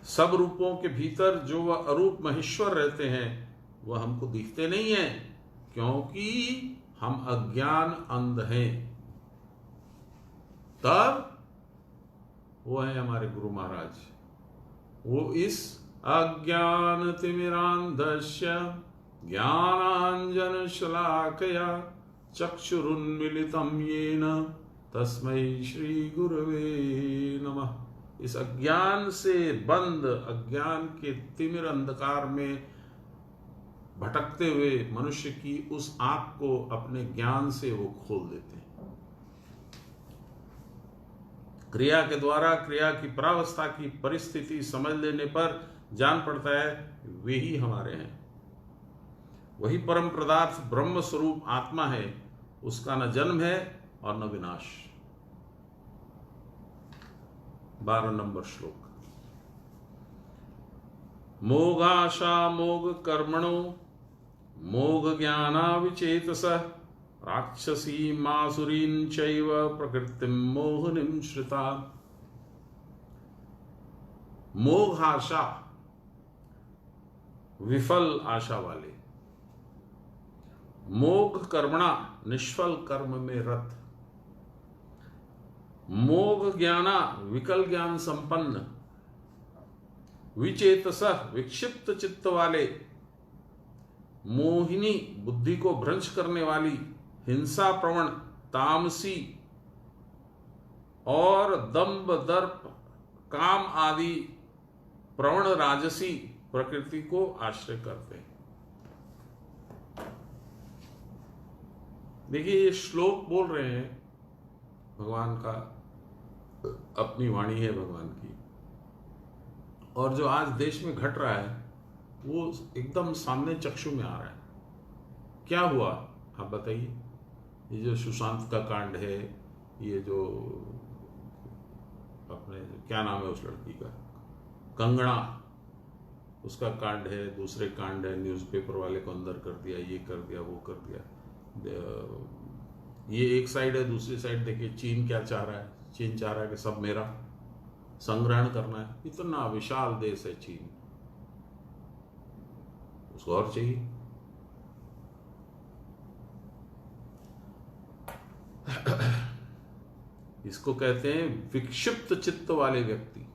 सब रूपों के भीतर जो वह अरूप महेश्वर रहते हैं वह हमको दिखते नहीं है, क्योंकि हम अज्ञान अंध हैं। तब वो है हमारे गुरु महाराज, वो इस अज्ञान तिमिरांधस्य ज्ञानांजन शलाकया चक्षुरुन्मिलितं येन तस्मै श्री गुरवे नमः। इस अज्ञान से बंद, अज्ञान के तिमिर अंधकार में भटकते हुए मनुष्य की उस आंख को अपने ज्ञान से वो खोल देते हैं। क्रिया के द्वारा क्रिया की परावस्था की परिस्थिति समझ लेने पर जान पड़ता है वे ही हमारे हैं। वही परम पदार्थ ब्रह्म स्वरूप आत्मा है, उसका न जन्म है और न विनाश। 12 नंबर श्लोक। मोगाशा मोग कर्मणो मोग ज्ञाना विचेतस राक्षसी मासुरीं चैव प्रकृतिं मोहनीं श्रिता। मोघाशा विफल आशा वाले, मोघ कर्मणा निष्फल कर्म में रत, मोघ ज्ञाना विकल ज्ञान संपन्न, विचेतस विक्षिप्त चित्त वाले, मोहिनी बुद्धि को भ्रंश करने वाली, हिंसा प्रवण तामसी और दंभ दर्प काम आदि प्रवण राजसी प्रकृति को आश्रय करते हैं। देखिए, ये श्लोक बोल रहे हैं भगवान का, अपनी वाणी है भगवान की, और जो आज देश में घट रहा है वो एकदम सामने चक्षु में आ रहा है। क्या हुआ आप बताइए। ये जो सुशांत का कांड है, ये जो अपने क्या नाम है उस लड़की का, कंगना, उसका कांड है, दूसरे कांड है, न्यूज़पेपर वाले को अंदर कर दिया, ये कर दिया, वो कर दिया। ये एक साइड है, दूसरी साइड देखिए चीन क्या चाह रहा है। चीन चाह रहा है कि सब मेरा, संग्रहण करना है। इतना विशाल देश है चीन, उसको और चाहिए। इसको कहते हैं विक्षिप्त चित्त वाले व्यक्ति,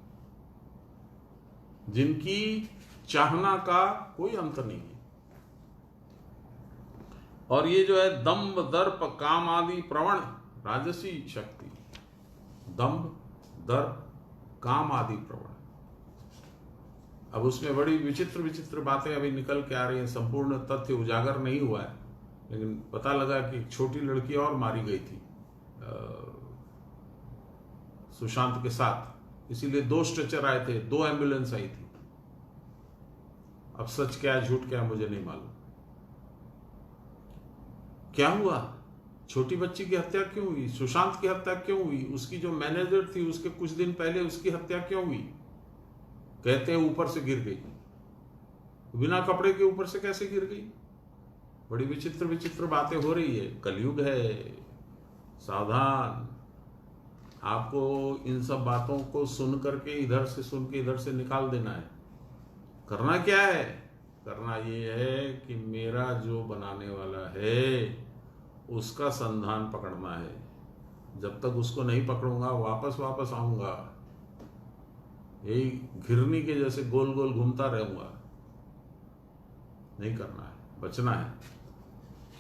जिनकी चाहना का कोई अंत नहीं है। और ये जो है दंभ दर्प काम आदि प्रवण राजसी शक्ति, दंभ दर्प काम आदि प्रवण। अब उसमें बड़ी विचित्र विचित्र बातें अभी निकल के आ रही हैं, संपूर्ण तथ्य उजागर नहीं हुआ है, लेकिन पता लगा कि एक छोटी लड़की और मारी गई थी सुशांत के साथ, इसीलिए 2 स्ट्रेचर आए थे, 2 एम्बुलेंस आई थी। अब सच क्या है झूठ क्या है मुझे नहीं मालूम। क्या हुआ, छोटी बच्ची की हत्या क्यों हुई, सुशांत की हत्या क्यों हुई, उसकी जो मैनेजर थी उसके कुछ दिन पहले उसकी हत्या क्यों हुई। कहते हैं ऊपर से गिर गई, बिना कपड़े के ऊपर से कैसे गिर गई। बड़ी विचित्र विचित्र बातें हो रही है, कलयुग है, सावधान। आपको इन सब बातों को सुन करके इधर से सुन के इधर से निकाल देना है। करना क्या है, करना ये है कि मेरा जो बनाने वाला है उसका संधान पकड़ना है। जब तक उसको नहीं पकड़ूंगा वापस आऊंगा, यही घिरनी के जैसे गोल गोल घूमता रहूंगा। नहीं करना है, बचना है।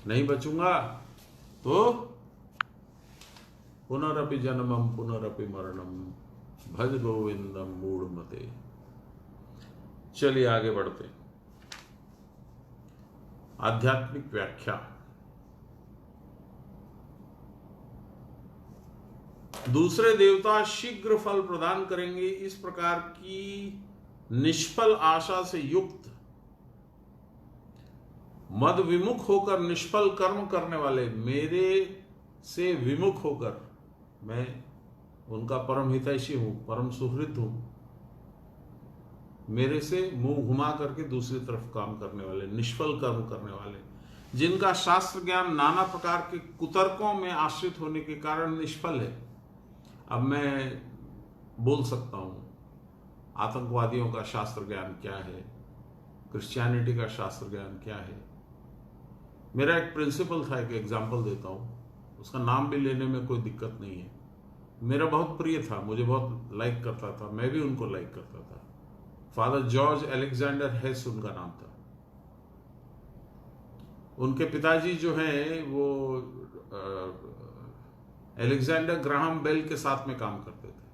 नहीं बचूंगा तो पुनरपि जन्मम पुनरपि मरणम भज गोविंदम मूढ़मते। चलिए आगे बढ़ते। आध्यात्मिक व्याख्या। दूसरे देवता शीघ्र फल प्रदान करेंगे। इस प्रकार की निष्फल आशा से युक्त मद विमुख होकर निष्फल कर्म करने वाले, मेरे से विमुख होकर, मैं उनका परम हितैषी हूं, परम सुहृद हूं, मेरे से मुंह घुमा करके दूसरी तरफ काम करने वाले, निष्फल कर्म करने वाले, जिनका शास्त्र ज्ञान नाना प्रकार के कुतर्कों में आश्रित होने के कारण निष्फल है। अब मैं बोल सकता हूं आतंकवादियों का शास्त्र ज्ञान क्या है, क्रिश्चियनिटी का शास्त्र ज्ञान क्या है। मेरा एक प्रिंसिपल था, एक एग्जाम्पल देता हूं, उसका नाम भी लेने में कोई दिक्कत नहीं है। मेरा बहुत प्रिय था, मुझे बहुत लाइक करता था, मैं भी उनको लाइक करता था। फादर जॉर्ज अलेक्जेंडर हेस उनका नाम था। उनके पिताजी जो हैं वो अलेक्जेंडर ग्राहम बेल के साथ में काम करते थे।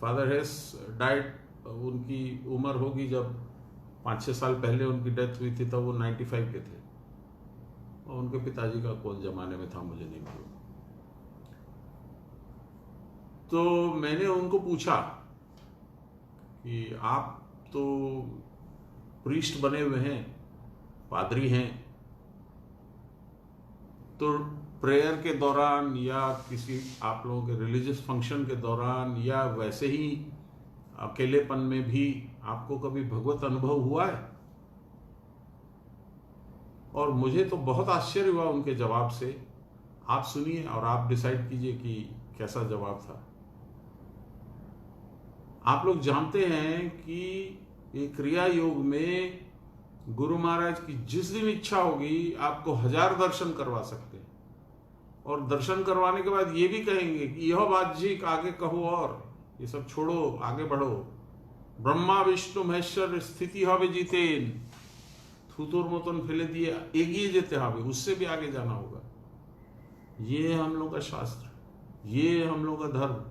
फादर हेस डाइड, उनकी उम्र होगी जब 5-6 साल पहले उनकी डेथ हुई थी, तब वो 95 के थे। और उनके पिताजी का कौन जमाने में था मुझे नहीं मालूम। तो मैंने उनको पूछा कि आप तो प्रीस्ट बने हुए हैं, पादरी हैं, तो प्रेयर के दौरान या किसी आप लोगों के रिलीजियस फंक्शन के दौरान या वैसे ही अकेलेपन में भी आपको कभी भगवत अनुभव हुआ है? और मुझे तो बहुत आश्चर्य हुआ उनके जवाब से। आप सुनिए और आप डिसाइड कीजिए कि कैसा जवाब था। आप लोग जानते हैं कि ये क्रिया योग में गुरु महाराज की जिस दिन इच्छा होगी आपको 1000 दर्शन करवा सकते हैं, और दर्शन करवाने के बाद ये भी कहेंगे कि यह बात जी आगे कहो, और ये सब छोड़ो, आगे बढ़ो। ब्रह्मा विष्णु महेश्वर स्थिति हवे जीतेन, थूतुर मतन फैले दिए एगिए जेते हवे, उससे भी आगे जाना होगा। ये है हम लोग का शास्त्र, ये है हम लोग का धर्म,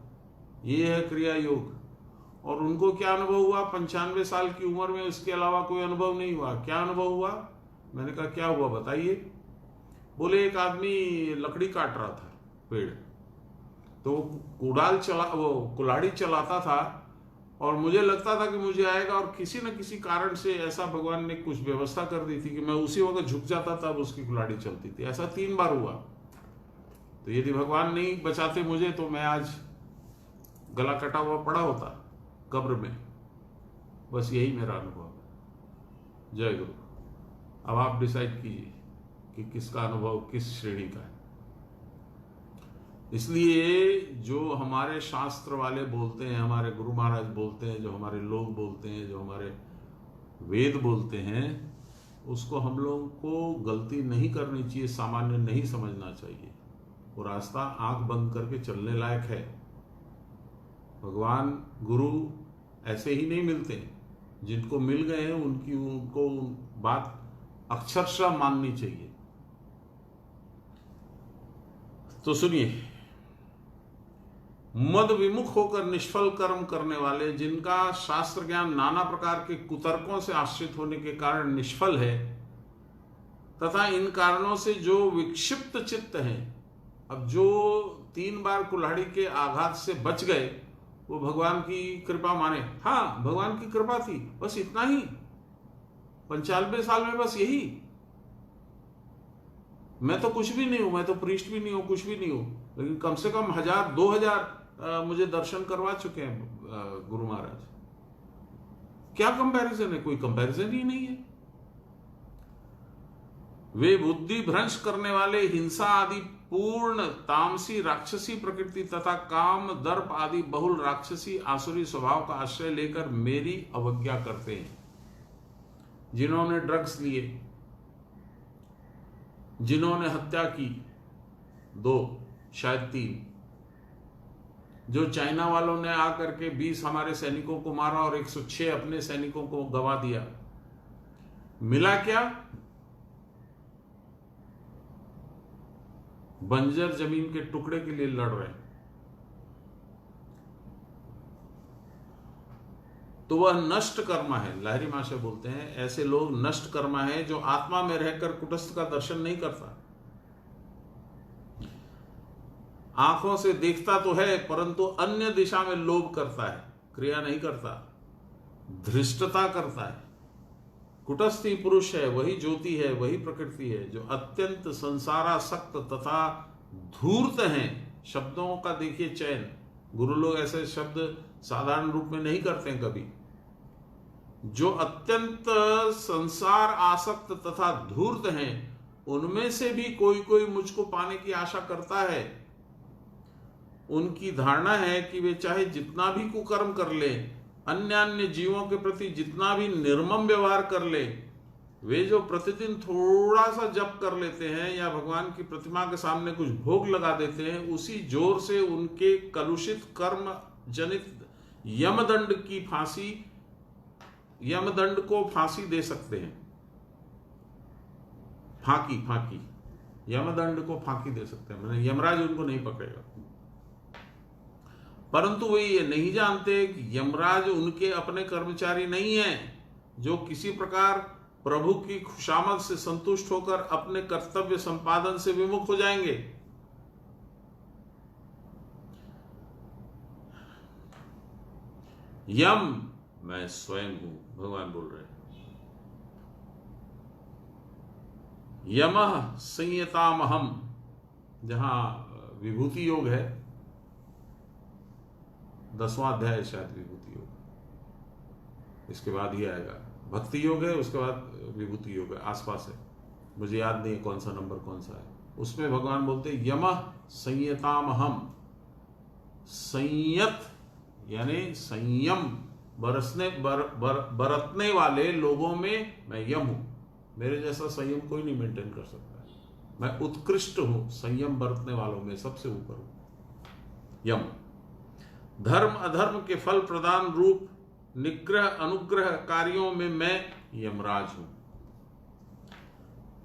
ये है क्रिया योग। और उनको क्या अनुभव हुआ 95 साल की उम्र में? उसके अलावा कोई अनुभव नहीं हुआ। क्या अनुभव हुआ? मैंने कहा क्या हुआ बताइए। बोले एक आदमी लकड़ी काट रहा था पेड़, तो वो कुल्हाड़ी चलाता था, और मुझे लगता था कि मुझे आएगा, और किसी न किसी कारण से ऐसा भगवान ने कुछ व्यवस्था कर दी थी कि मैं उसी वक्त झुक जाता था, उसकी कुल्हाड़ी चलती थी। ऐसा 3 बार हुआ। तो यदि भगवान नहीं बचाते मुझे तो मैं आज गला कटा हुआ पड़ा होता कब्र में। बस यही मेरा अनुभव है। जय गुरु। अब आप डिसाइड कीजिए कि किसका अनुभव किस श्रेणी का है। इसलिए जो हमारे शास्त्र वाले बोलते हैं, हमारे गुरु महाराज बोलते हैं, जो हमारे लोग बोलते हैं, जो हमारे वेद बोलते हैं, उसको हम लोगों को गलती नहीं करनी चाहिए, सामान्य नहीं समझना चाहिए। वो रास्ता आंख बंद करके चलने लायक है। भगवान गुरु ऐसे ही नहीं मिलते। जिनको मिल गए हैं उनको बात अक्षरशः माननी चाहिए। तो सुनिए, मद विमुख होकर निष्फल कर्म करने वाले, जिनका शास्त्र ज्ञान नाना प्रकार के कुतर्कों से आश्रित होने के कारण निष्फल है, तथा इन कारणों से जो विक्षिप्त चित्त हैं, अब जो 3 बार कुल्हाड़ी के आघात से बच गए, वो भगवान की कृपा माने। हाँ, भगवान की कृपा थी, बस इतना ही। 95 साल में बस यही। मैं तो कुछ भी नहीं हूं, मैं तो प्रीस्ट भी नहीं हूं, कुछ भी नहीं हूं, लेकिन कम से कम 1000-2000 मुझे दर्शन करवा चुके हैं गुरु महाराज। क्या कंपैरिजन है? कोई कंपैरिजन ही नहीं है। वे बुद्धि भ्रंश करने वाले, हिंसा आदि पूर्ण तामसी राक्षसी प्रकृति तथा काम दर्प आदि बहुल राक्षसी आसुरी स्वभाव का आश्रय लेकर मेरी अवज्ञा करते हैं। जिन्होंने ड्रग्स लिए, जिन्होंने हत्या की 2 शायद 3, जो चाइना वालों ने आकर के 20 हमारे सैनिकों को मारा और 106 अपने सैनिकों को गवा दिया, मिला क्या? बंजर जमीन के टुकड़े के लिए लड़ रहे हैं। तो वह नष्ट कर्मा है। लाहिरी महाशय बोलते हैं ऐसे लोग नष्ट कर्मा है, जो आत्मा में रहकर कुटस्थ का दर्शन नहीं करता। आंखों से देखता तो है परंतु अन्य दिशा में लोभ करता है, क्रिया नहीं करता, धृष्टता करता है। कुटस्थी पुरुष है, वही ज्योति है, वही प्रकृति है जो अत्यंत संसारासक्त तथा धूर्त हैं। शब्दों का देखिए चयन, गुरु लोग ऐसे शब्द साधारण रूप में नहीं करते हैं कभी। जो अत्यंत संसार आसक्त तथा धूर्त हैं, उनमें से भी कोई कोई मुझको पाने की आशा करता है। उनकी धारणा है कि वे चाहे जितना भी कुकर्म कर ले, अन्य जीवों के प्रति जितना भी निर्मम व्यवहार कर ले, वे जो प्रतिदिन थोड़ा सा जप कर लेते हैं या भगवान की प्रतिमा के सामने कुछ भोग लगा देते हैं, उसी जोर से उनके कलुषित कर्म जनित यमदंड को फांसी दे सकते हैं। फांकी यमदंड को फांकी दे सकते हैं, मैंने यमराज उनको नहीं पकड़ेगा। परंतु वे ये नहीं जानते कि यमराज उनके अपने कर्मचारी नहीं हैं, जो किसी प्रकार प्रभु की खुशामद से संतुष्ट होकर अपने कर्तव्य संपादन से विमुख हो जाएंगे। यम मैं स्वयं हूं, भगवान बोल रहे हैं। यमः संयतामहम, जहां विभूति योग है, 10वां अध्याय शायद विभूति योग, इसके बाद ही आएगा। भक्ति योग है, उसके बाद विभूति योग है, आसपास है, मुझे याद नहीं है कौन सा नंबर कौन सा है। उसमें भगवान बोलते हैं यमः संयतामहम। संयत यानी संयम बरतने वाले लोगों में मैं यम हूं। मेरे जैसा संयम कोई नहीं मेंटेन कर सकता है। मैं उत्कृष्ट हूं, संयम बरतने वालों में सबसे ऊपर हूं। यम धर्म अधर्म के फल प्रदान रूप निग्रह अनुग्रह कार्यों में मैं यमराज हूं।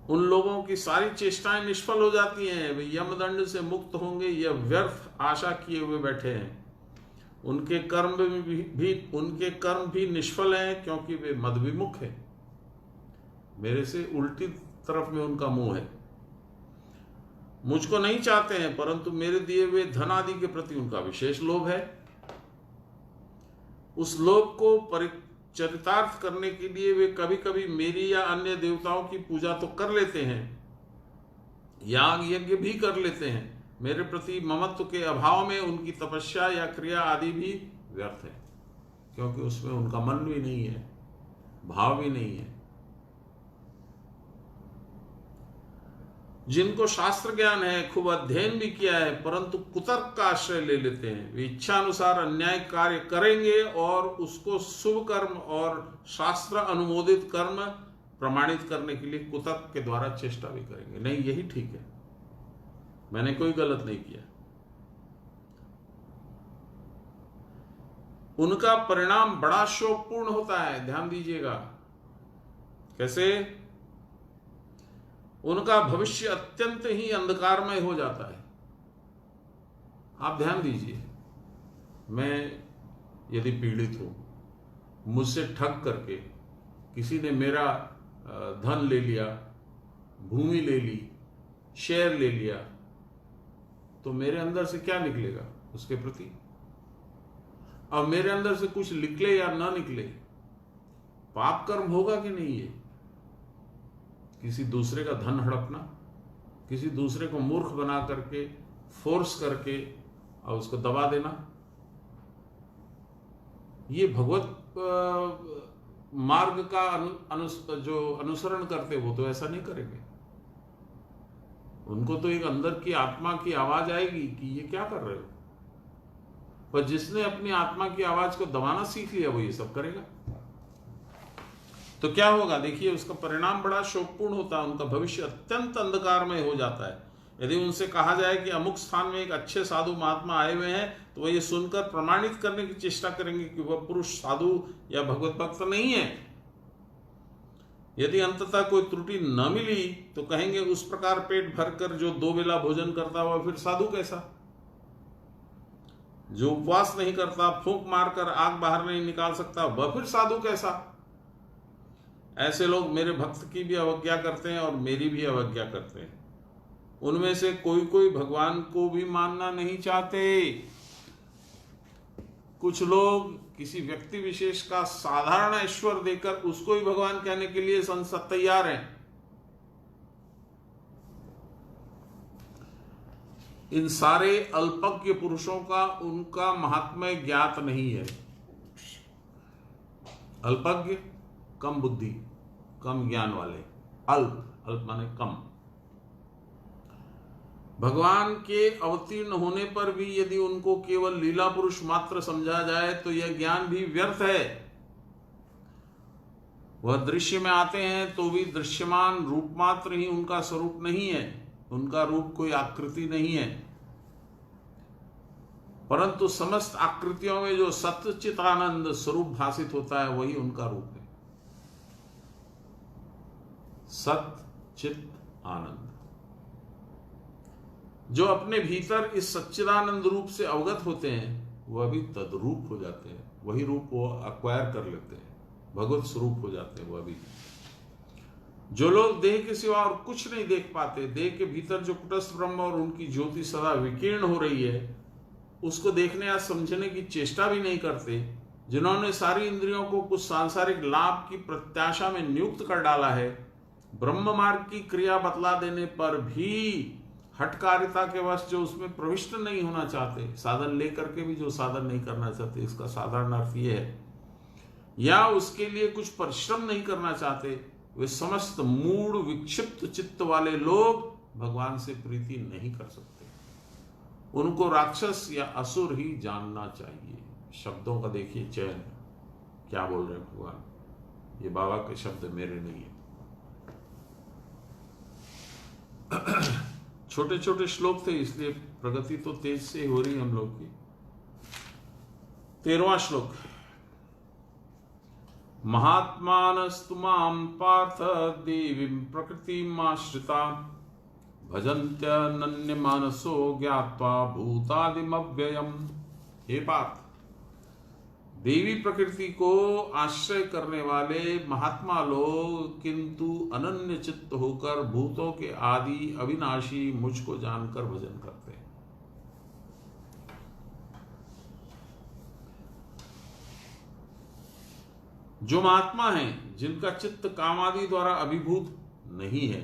उन लोगों की सारी चेष्टाएं निष्फल हो जाती हैं, वे यमदंड से मुक्त होंगे, यह व्यर्थ आशा किए हुए बैठे हैं। उनके कर्म भी निष्फल हैं, क्योंकि वे मद विमुख है। मेरे से उल्टी तरफ में उनका मुंह है। मुझको नहीं चाहते हैं, परंतु मेरे दिए हुए धन आदि के प्रति उनका विशेष लोभ है। उस लोभ को परिचरितार्थ करने के लिए वे कभी कभी मेरी या अन्य देवताओं की पूजा तो कर लेते हैं, याग यज्ञ भी कर लेते हैं। मेरे प्रति ममत्व के अभाव में उनकी तपस्या या क्रिया आदि भी व्यर्थ है, क्योंकि उसमें उनका मन भी नहीं है, भाव भी नहीं है। जिनको शास्त्र ज्ञान है, खूब अध्ययन भी किया है, परंतु कुतर्क का आश्रय ले लेते हैं, वे इच्छा अनुसार अन्याय कार्य करेंगे और उसको शुभ कर्म और शास्त्र अनुमोदित कर्म प्रमाणित करने के लिए कुतर्क के द्वारा चेष्टा भी करेंगे। नहीं, यही ठीक है, मैंने कोई गलत नहीं किया। उनका परिणाम बड़ा शोकपूर्ण होता है। ध्यान दीजिएगा कैसे उनका भविष्य अत्यंत ही अंधकारमय हो जाता है। आप ध्यान दीजिए, मैं यदि पीड़ित हूं, मुझसे ठग करके किसी ने मेरा धन ले लिया, भूमि ले ली, शेयर ले लिया, तो मेरे अंदर से क्या निकलेगा उसके प्रति? अब मेरे अंदर से कुछ निकले या ना निकले, पाप कर्म होगा कि नहीं? ये किसी दूसरे का धन हड़पना, किसी दूसरे को मूर्ख बना करके फोर्स करके और उसको दबा देना, ये भगवत मार्ग का जो अनुसरण करते वो तो ऐसा नहीं करेंगे। उनको तो एक अंदर की आत्मा की आवाज आएगी कि ये क्या कर रहे हो, पर जिसने अपनी आत्मा की आवाज को दबाना सीख लिया वो ये सब करेगा। तो क्या होगा देखिए, उसका परिणाम बड़ा शोकपूर्ण होता है। उनका भविष्य अत्यंत अंधकारमय हो जाता है। यदि उनसे कहा जाए कि अमुक स्थान में एक अच्छे साधु महात्मा आए हुए हैं, तो वह ये सुनकर प्रमाणित करने की चेष्टा करेंगे कि वह पुरुष साधु या भगवत भक्त नहीं है। यदि अंततः कोई त्रुटि न मिली तो कहेंगे उस प्रकार पेट भरकर जो 2 बेला भोजन करता हुआ फिर साधु कैसा? जो उपवास नहीं करता, फूंक मारकर आग बाहर नहीं निकाल सकता, वह फिर साधु कैसा? ऐसे लोग मेरे भक्त की भी अवज्ञा करते हैं और मेरी भी अवज्ञा करते हैं। उनमें से कोई कोई भगवान को भी मानना नहीं चाहते। कुछ लोग किसी व्यक्ति विशेष का साधारण ऐश्वर्य देकर उसको ही भगवान कहने के लिए संसद तैयार हैं। इन सारे अल्पज्ञ पुरुषों का उनका महात्म्य ज्ञात नहीं है। अल्पज्ञ कम बुद्धि, कम ज्ञान वाले। अल्प माने कम। भगवान के अवतीर्ण होने पर भी यदि उनको केवल लीला पुरुष मात्र समझा जाए तो यह ज्ञान भी व्यर्थ है। वह दृश्य में आते हैं तो भी दृश्यमान रूप मात्र ही उनका स्वरूप नहीं है। उनका रूप कोई आकृति नहीं है, परंतु समस्त आकृतियों में जो सत्य चित आनंद स्वरूप भासित होता है वही उनका रूप है। सत्य चित आनंद जो अपने भीतर इस सच्चिदानंद रूप से अवगत होते हैं वह भी तद्रूप हो जाते हैं। वही रूप वो अक्वायर कर लेते हैं, भगवत स्वरूप हो जाते हैं। वह भी जो लोग देह के सिवा और कुछ नहीं देख पाते, देह के भीतर जो कुटस्थ ब्रह्म और उनकी ज्योति सदा विकीर्ण हो रही है उसको देखने या समझने की चेष्टा भी नहीं करते, जिन्होंने सारी इंद्रियों को कुछ सांसारिक लाभ की प्रत्याशा में नियुक्त कर डाला है, ब्रह्म मार्ग की क्रिया बतला देने पर भी हठकारिता के वश जो उसमें प्रविष्ट नहीं होना चाहते, साधन लेकर के भी जो साधन नहीं करना चाहते, इसका साधारण अर्थ यह है, या उसके लिए कुछ परिश्रम नहीं करना चाहते, वे समस्त मूढ़ विक्षिप्त चित्त वाले लोग भगवान से प्रीति नहीं कर सकते। उनको राक्षस या असुर ही जानना चाहिए। शब्दों का देखिए चयन, क्या बोल रहे हैं भगवान। ये बाबा के शब्द मेरे नहीं है। छोटे छोटे श्लोक थे इसलिए प्रगति तो तेज से हो रही हम लोग की। 13वां श्लोक। महात्मानस्तु मां पार्थ देवीं प्रकृतिमाश्रिता भजन्त्यनन्य मानसो ज्ञात्वा भूतादिमव्ययम्। हे पार्थ, देवी प्रकृति को आश्रय करने वाले महात्मा लोग किंतु अनन्य चित्त होकर भूतों के आदि अविनाशी मुझको जानकर भजन करते हैं। जो महात्मा हैं जिनका चित्त कामादि द्वारा अभिभूत नहीं है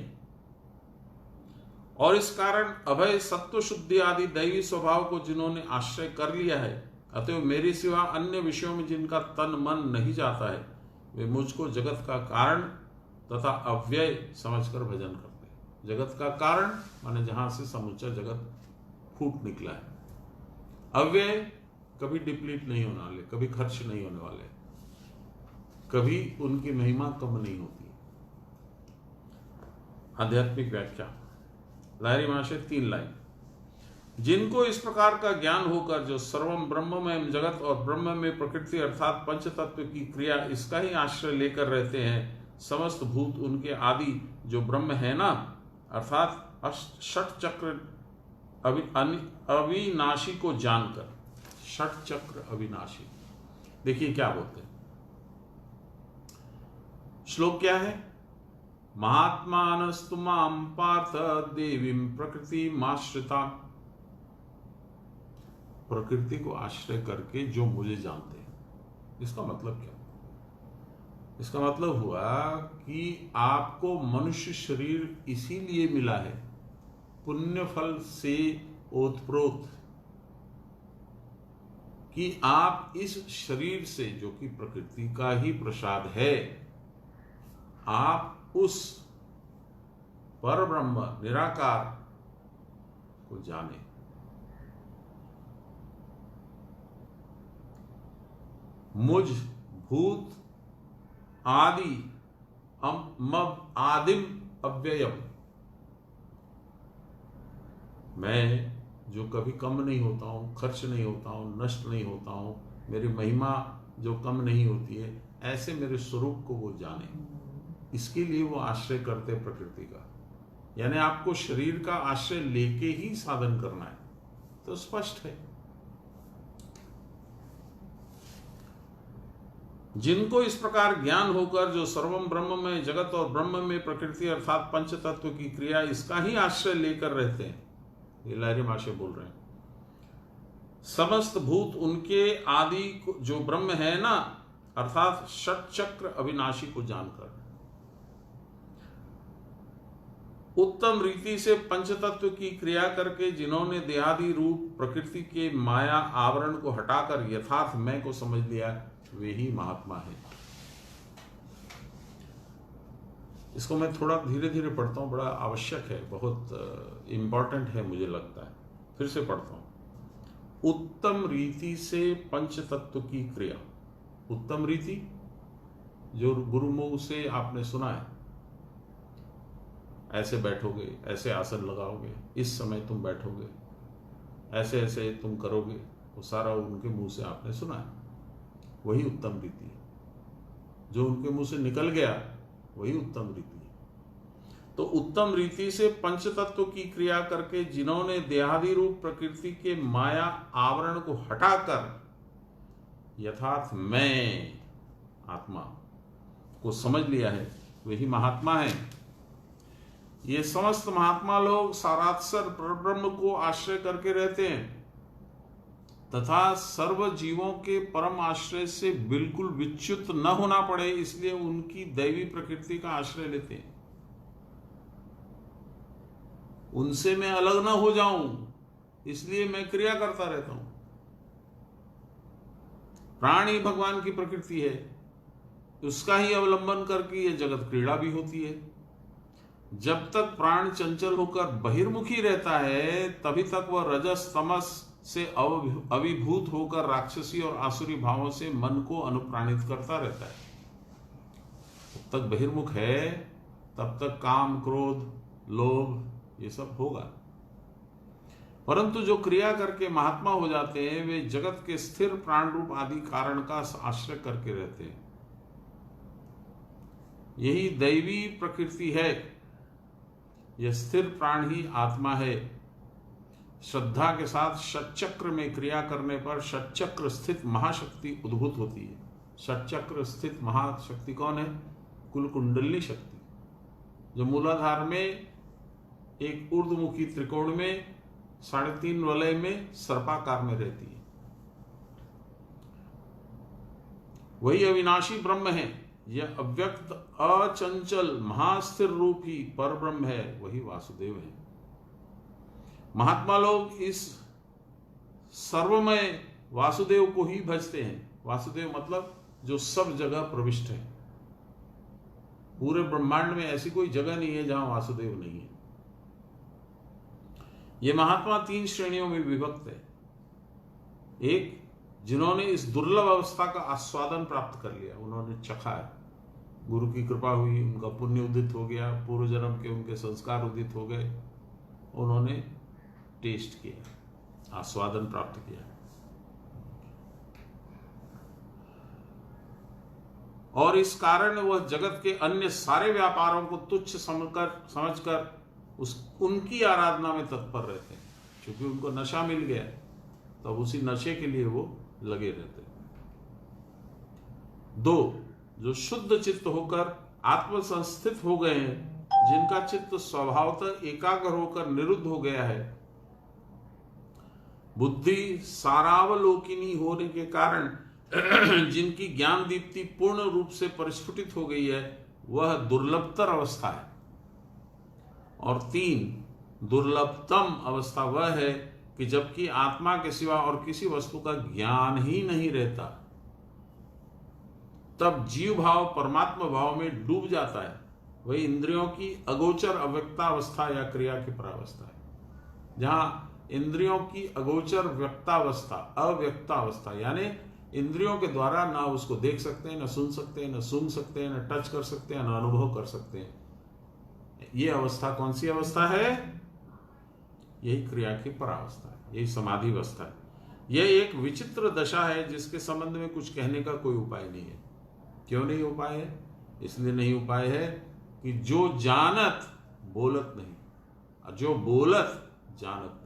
और इस कारण अभय सत्व शुद्धि आदि दैवी स्वभाव को जिन्होंने आश्रय कर लिया है, अतएव मेरे सिवा अन्य विषयों में जिनका तन मन नहीं जाता है, वे मुझको जगत का कारण तथा अव्यय समझकर भजन करते हैं। जगत का कारण माने जहां से समूचा जगत फूट निकला है। अव्यय कभी डिप्लीट नहीं होने वाले, कभी खर्च नहीं होने वाले, कभी उनकी महिमा कम नहीं होती। आध्यात्मिक व्याख्या लाहिरी महाशय 3 लाइन। जिनको इस प्रकार का ज्ञान होकर जो सर्वम ब्रह्ममय जगत और ब्रह्म में प्रकृति अर्थात पंच तत्व की क्रिया इसका ही आश्रय लेकर रहते हैं, समस्त भूत उनके आदि जो ब्रह्म है ना, अर्थात षट चक्र अविनाशी को जानकर। षट चक्र अविनाशी, देखिए क्या बोलते हैं। श्लोक क्या है? महात्मानस्तु मां पार्थ देवीं प्रकृतिमाश्रिता। प्रकृति को आश्रय करके जो मुझे जानते हैं। इसका मतलब क्या? इसका मतलब हुआ कि आपको मनुष्य शरीर इसीलिए मिला है, पुण्य फल से ओतप्रोत, कि आप इस शरीर से जो कि प्रकृति का ही प्रसाद है, आप उस पर ब्रह्म निराकार को जाने। मुझ भूत आदि आदिम अव्ययम, मैं जो कभी कम नहीं होता हूं, खर्च नहीं होता हूं, नष्ट नहीं होता हूं, मेरी महिमा जो कम नहीं होती है, ऐसे मेरे स्वरूप को वो जाने। इसके लिए वो आश्रय करते प्रकृति का। यानी आपको शरीर का आश्रय लेके ही साधन करना है, तो स्पष्ट है। जिनको इस प्रकार ज्ञान होकर जो सर्वम ब्रह्म में जगत और ब्रह्म में प्रकृति अर्थात पंच तत्व की क्रिया इसका ही आश्रय लेकर रहते हैं, ये लहरी महाशय बोल रहे हैं, समस्त भूत उनके आदि जो ब्रह्म है ना, अर्थात षट चक्र अविनाशी को जानकर उत्तम रीति से पंचतत्व की क्रिया करके जिन्होंने देहादि रूप प्रकृति के माया आवरण को हटाकर यथार्थ मैं को समझ लिया, वे ही महात्मा है। इसको मैं थोड़ा धीरे धीरे पढ़ता हूं, बड़ा आवश्यक है, बहुत इंपॉर्टेंट है मुझे लगता है। फिर से पढ़ता हूं। उत्तम रीति से पंचतत्व की क्रिया, उत्तम रीति जो गुरुमुख से आपने सुना है, ऐसे बैठोगे, ऐसे आसन लगाओगे, इस समय तुम बैठोगे, ऐसे ऐसे तुम करोगे, वो सारा उनके मुंह से आपने सुना है, वही उत्तम रीति है। जो उनके मुंह से निकल गया वही उत्तम रीति है। तो उत्तम रीति से पंचतत्व की क्रिया करके जिन्होंने देहादि रूप प्रकृति के माया आवरण को हटाकर यथार्थ मैं आत्मा को समझ लिया है, वही महात्मा है। ये समस्त महात्मा लोग सारात्सर परब्रह्म को आश्रय करके रहते हैं तथा सर्व जीवों के परम आश्रय से बिल्कुल विच्युत न होना पड़े, इसलिए उनकी दैवी प्रकृति का आश्रय लेते हैं। उनसे मैं अलग न हो जाऊं, इसलिए मैं क्रिया करता रहता हूं। प्राण ही भगवान की प्रकृति है, उसका ही अवलंबन करके यह जगत क्रीड़ा भी होती है। जब तक प्राण चंचल होकर बहिर्मुखी रहता है, तभी तक वह रजस तमस से अभिभूत होकर राक्षसी और आसुरी भावों से मन को अनुप्राणित करता रहता है। जब तक बहिर्मुख है, तब तक काम, क्रोध, लोभ ये सब होगा। परंतु जो क्रिया करके महात्मा हो जाते हैं, वे जगत के स्थिर प्राण रूप आदि कारण का आश्रय करके रहते हैं। यही दैवी प्रकृति है, यह स्थिर प्राण ही आत्मा है। श्रद्धा के साथ षटचक्र में क्रिया करने पर षटचक्र स्थित महाशक्ति उद्भूत होती है। षटचक्र स्थित महाशक्ति कौन है? कुल कुंडलिनी शक्ति, जो मूलाधार में एक ऊर्ध्वमुखी त्रिकोण में 3.5 वलय में सर्पाकार में रहती है। वही अविनाशी ब्रह्म है। यह अव्यक्त अचंचल महास्थिर रूप ही पर ब्रह्म है, वही वासुदेव है। महात्मा लोग इस सर्वमय वासुदेव को ही भजते हैं। वासुदेव मतलब जो सब जगह प्रविष्ट है। पूरे ब्रह्मांड में ऐसी कोई जगह नहीं है जहां वासुदेव नहीं है। ये महात्मा 3 श्रेणियों में विभक्त है। एक, जिन्होंने इस दुर्लभ अवस्था का आस्वादन प्राप्त कर लिया, उन्होंने चखा है, गुरु की कृपा हुई, उनका पुण्य उदित हो गया, पूर्व जन्म के उनके संस्कार उदित हो गए, उन्होंने टेस्ट किया, आस्वादन प्राप्त किया। और इस कारण वह जगत के अन्य सारे व्यापारों को तुच्छ समझकर उनकी आराधना में तत्पर रहते हैं। क्योंकि उनको नशा मिल गया, तब उसी नशे के लिए वो लगे रहते हैं। 2, जो शुद्ध चित्त होकर आत्मसंस्थित हो गए हैं, जिनका चित्त स्वभावतः एकाग्र होकर निरुद्ध हो गया है, बुद्धि सारावलोकिनी होने के कारण जिनकी ज्ञान दीप्ति पूर्ण रूप से परिस्फुटित हो गई है, वह दुर्लभतर अवस्था है। और 3, दुर्लभतम अवस्था वह है कि जबकि आत्मा के सिवा और किसी वस्तु का ज्ञान ही नहीं रहता, तब जीव भाव परमात्मा भाव में डूब जाता है। वही इंद्रियों की अगोचर अव्यक्तावस्था या क्रिया की परावस्था है। जहां इंद्रियों की अगोचर व्यक्तावस्था, अव्यक्तावस्था, यानी इंद्रियों के द्वारा ना उसको देख सकते हैं, ना सुन सकते हैं, ना सूंघ सकते हैं, ना टच कर सकते हैं, ना अनुभव कर सकते हैं। ये अवस्था कौन सी अवस्था है? यही क्रिया की परावस्था है, यही समाधि अवस्था है। यह एक विचित्र दशा है जिसके संबंध में कुछ कहने का कोई उपाय नहीं है। क्यों नहीं उपाय है? इसलिए नहीं उपाय है कि जो जानत बोलत नहीं, और जो बोलत जानत नहीं।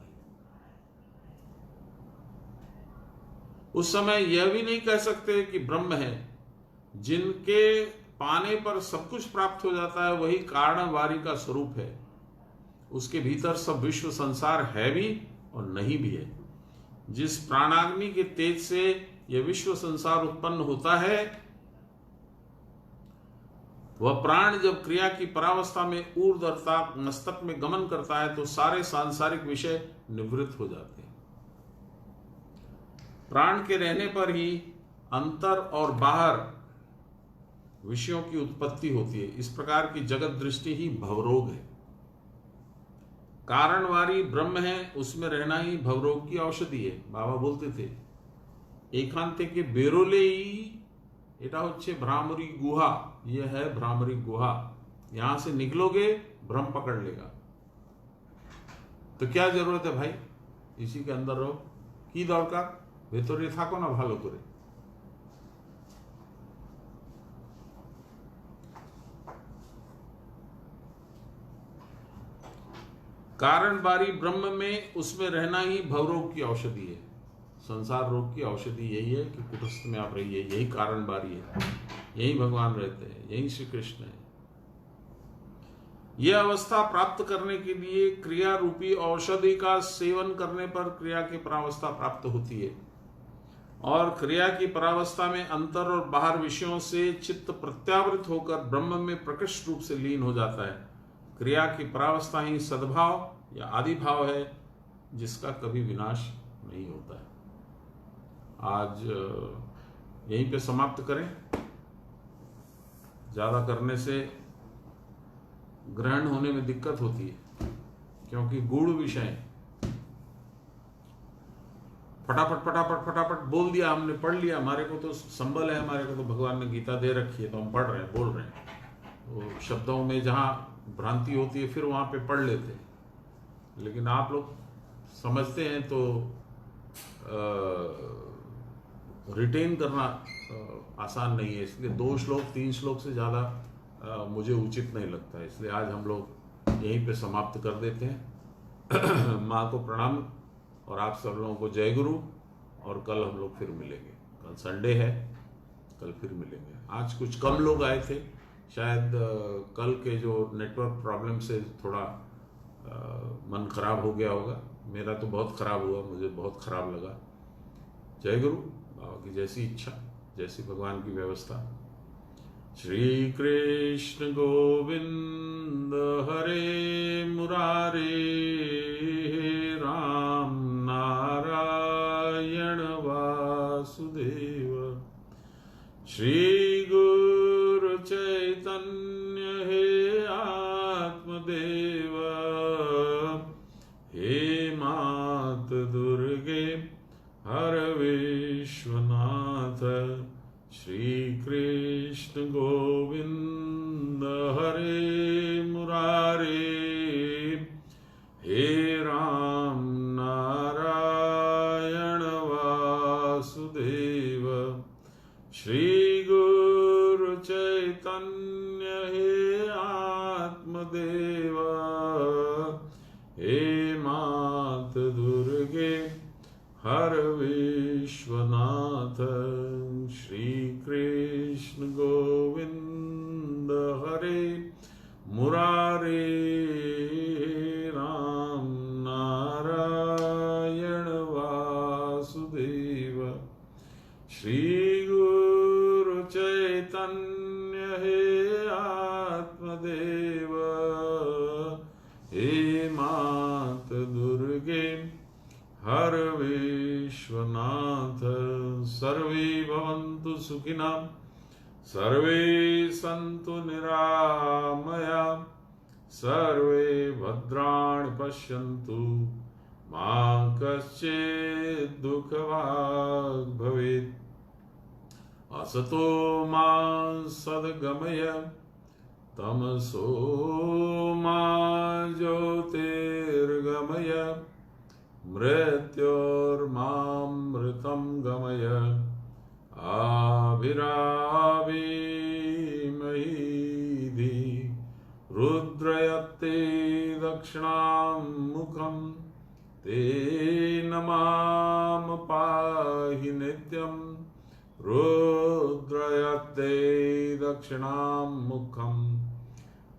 उस समय यह भी नहीं कह सकते कि ब्रह्म है, जिनके पाने पर सब कुछ प्राप्त हो जाता है, वही कारणवारी का स्वरूप है। उसके भीतर सब विश्व संसार है भी और नहीं भी है। जिस प्राणाग्नि के तेज से यह विश्व संसार उत्पन्न होता है, वह प्राण जब क्रिया की परावस्था में ऊर्ध्व अर्थात मस्तक में गमन करता है तो सारे सांसारिक विषय निवृत्त हो जाते हैं। प्राण के रहने पर ही अंतर और बाहर विषयों की उत्पत्ति होती है। इस प्रकार की जगत दृष्टि ही भवरोग है। कारणवारी ब्रह्म है, उसमें रहना ही भवरोग की औषधि है। बाबा बोलते थे, एकांते के बेरोले ही এটা হচ্ছে भ्रामरी गुहा। यह है भ्रामरी गुहा। यहां से निकलोगे भ्रम पकड़ लेगा। तो क्या जरूरत है भाई, इसी के अंदर रहो। की दरकार, ভেতরে থাকো না ভালো করে। कारण बारी ब्रह्म में, उसमें रहना ही भवरोग की औषधि है। संसार रोग की औषधि यही है कि कुटस्थ में आप रहिए, यही कारण बारी है, यही भगवान रहते हैं, यही श्री कृष्ण है। यह अवस्था प्राप्त करने के लिए क्रिया रूपी औषधि का सेवन करने पर क्रिया की परावस्था प्राप्त होती है। और क्रिया की परावस्था में अंतर और बाहर विषयों से चित्त प्रत्यावृत होकर ब्रह्म में प्रकृष्ट रूप से लीन हो जाता है। क्रिया की परावस्था ही सद्भाव या आदि भाव है, जिसका कभी विनाश नहीं होता है। आज यहीं पे समाप्त करें। ज्यादा करने से ग्रहण होने में दिक्कत होती है, क्योंकि गूढ़ विषय फटाफट फटाफट फटाफट बोल दिया हमने, पढ़ लिया। हमारे को तो संबल है, हमारे को तो भगवान ने गीता दे रखी है, तो हम पढ़ रहे हैं, बोल रहे हैं। तो शब्दों में जहां भ्रांति होती है फिर वहां पे पढ़ लेते हैं। लेकिन आप लोग समझते हैं तो रिटेन करना आसान नहीं है। इसलिए 2 श्लोक 3 श्लोक से ज़्यादा मुझे उचित नहीं लगता है। इसलिए आज हम लोग यहीं पे समाप्त कर देते हैं। माँ को प्रणाम और आप सब लोगों को जय गुरु। और कल हम लोग फिर मिलेंगे। कल संडे है, कल फिर मिलेंगे। आज कुछ कम लोग आए थे, शायद कल के जो नेटवर्क प्रॉब्लम से थोड़ा मन खराब हो गया होगा। मेरा तो बहुत खराब हुआ, मुझे बहुत खराब लगा। जय गुरु। बाबा की जैसी इच्छा, जैसी भगवान की व्यवस्था। श्री कृष्ण गोविंद हरे मुरारे, राम नारायण वासुदेव। श्री गुरु चैतन्य हे आत्मदेव, हे मात दुर्गे हर विश्वनाथ। श्री कृष्ण गोविंद हरे मुरारे, हे राम नारायण वासुदेव। श्री गुरु चैतन्य हे आत्मदेव, हे मात दुर्गे हर विश्वनाथ। श्री कृष्ण गोविंद हरे मुरारे, राम नारायण वासुदेव। श्री गुरु चैतन्य हे आत्मदेव, हे मात दुर्गे हर विश्वनाथ। सर्वे भवन्तु सुखिनः, सर्वे सन्तु निरामया, सर्वे भद्राणि पश्यन्तु, मा कश्चित् दुःखभाग् भवेत्। असतो मा सद्गमय, तमसो मा ज्योतिर्गमय, मृत्योर्मामृतं गमय। आविराविमहीधि रुद्रयत्ते दक्षिणां मुखं, तेन मां पाहि नित्यं, रुद्रयते दक्षिणां मुखं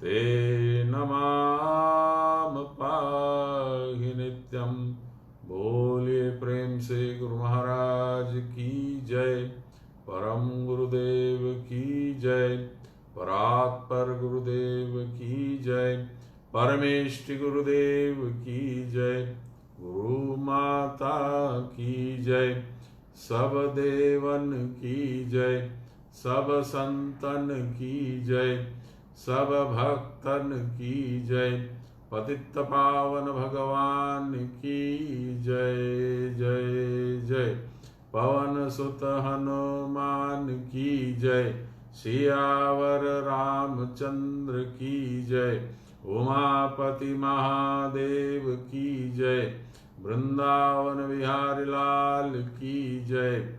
ते नमाम पाहि नित्यं। बोलिए प्रेम से गुरु महाराज की जय। परम गुरुदेव की जय। परात्पर गुरुदेव की जय। परमेष्टि गुरुदेव की जय। गुरु माता की जय। सब देवन की जय। सब संतन की जय। सब भक्तन की जय। पतित पावन भगवान की जय जय जय। पवन सुत हनुमान की जय। सियावर रामचंद्र की जय। उमापति महादेव की जय। वृंदावन बिहारी लाल की जय।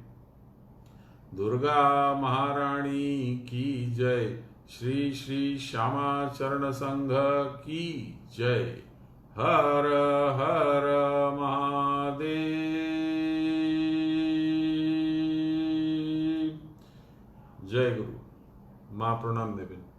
दुर्गा महारानी की जय। श्री श्री श्यामा चरण संघ की जय। हर हर महादेव। जय गुरु। माँ प्रणाम देवेन।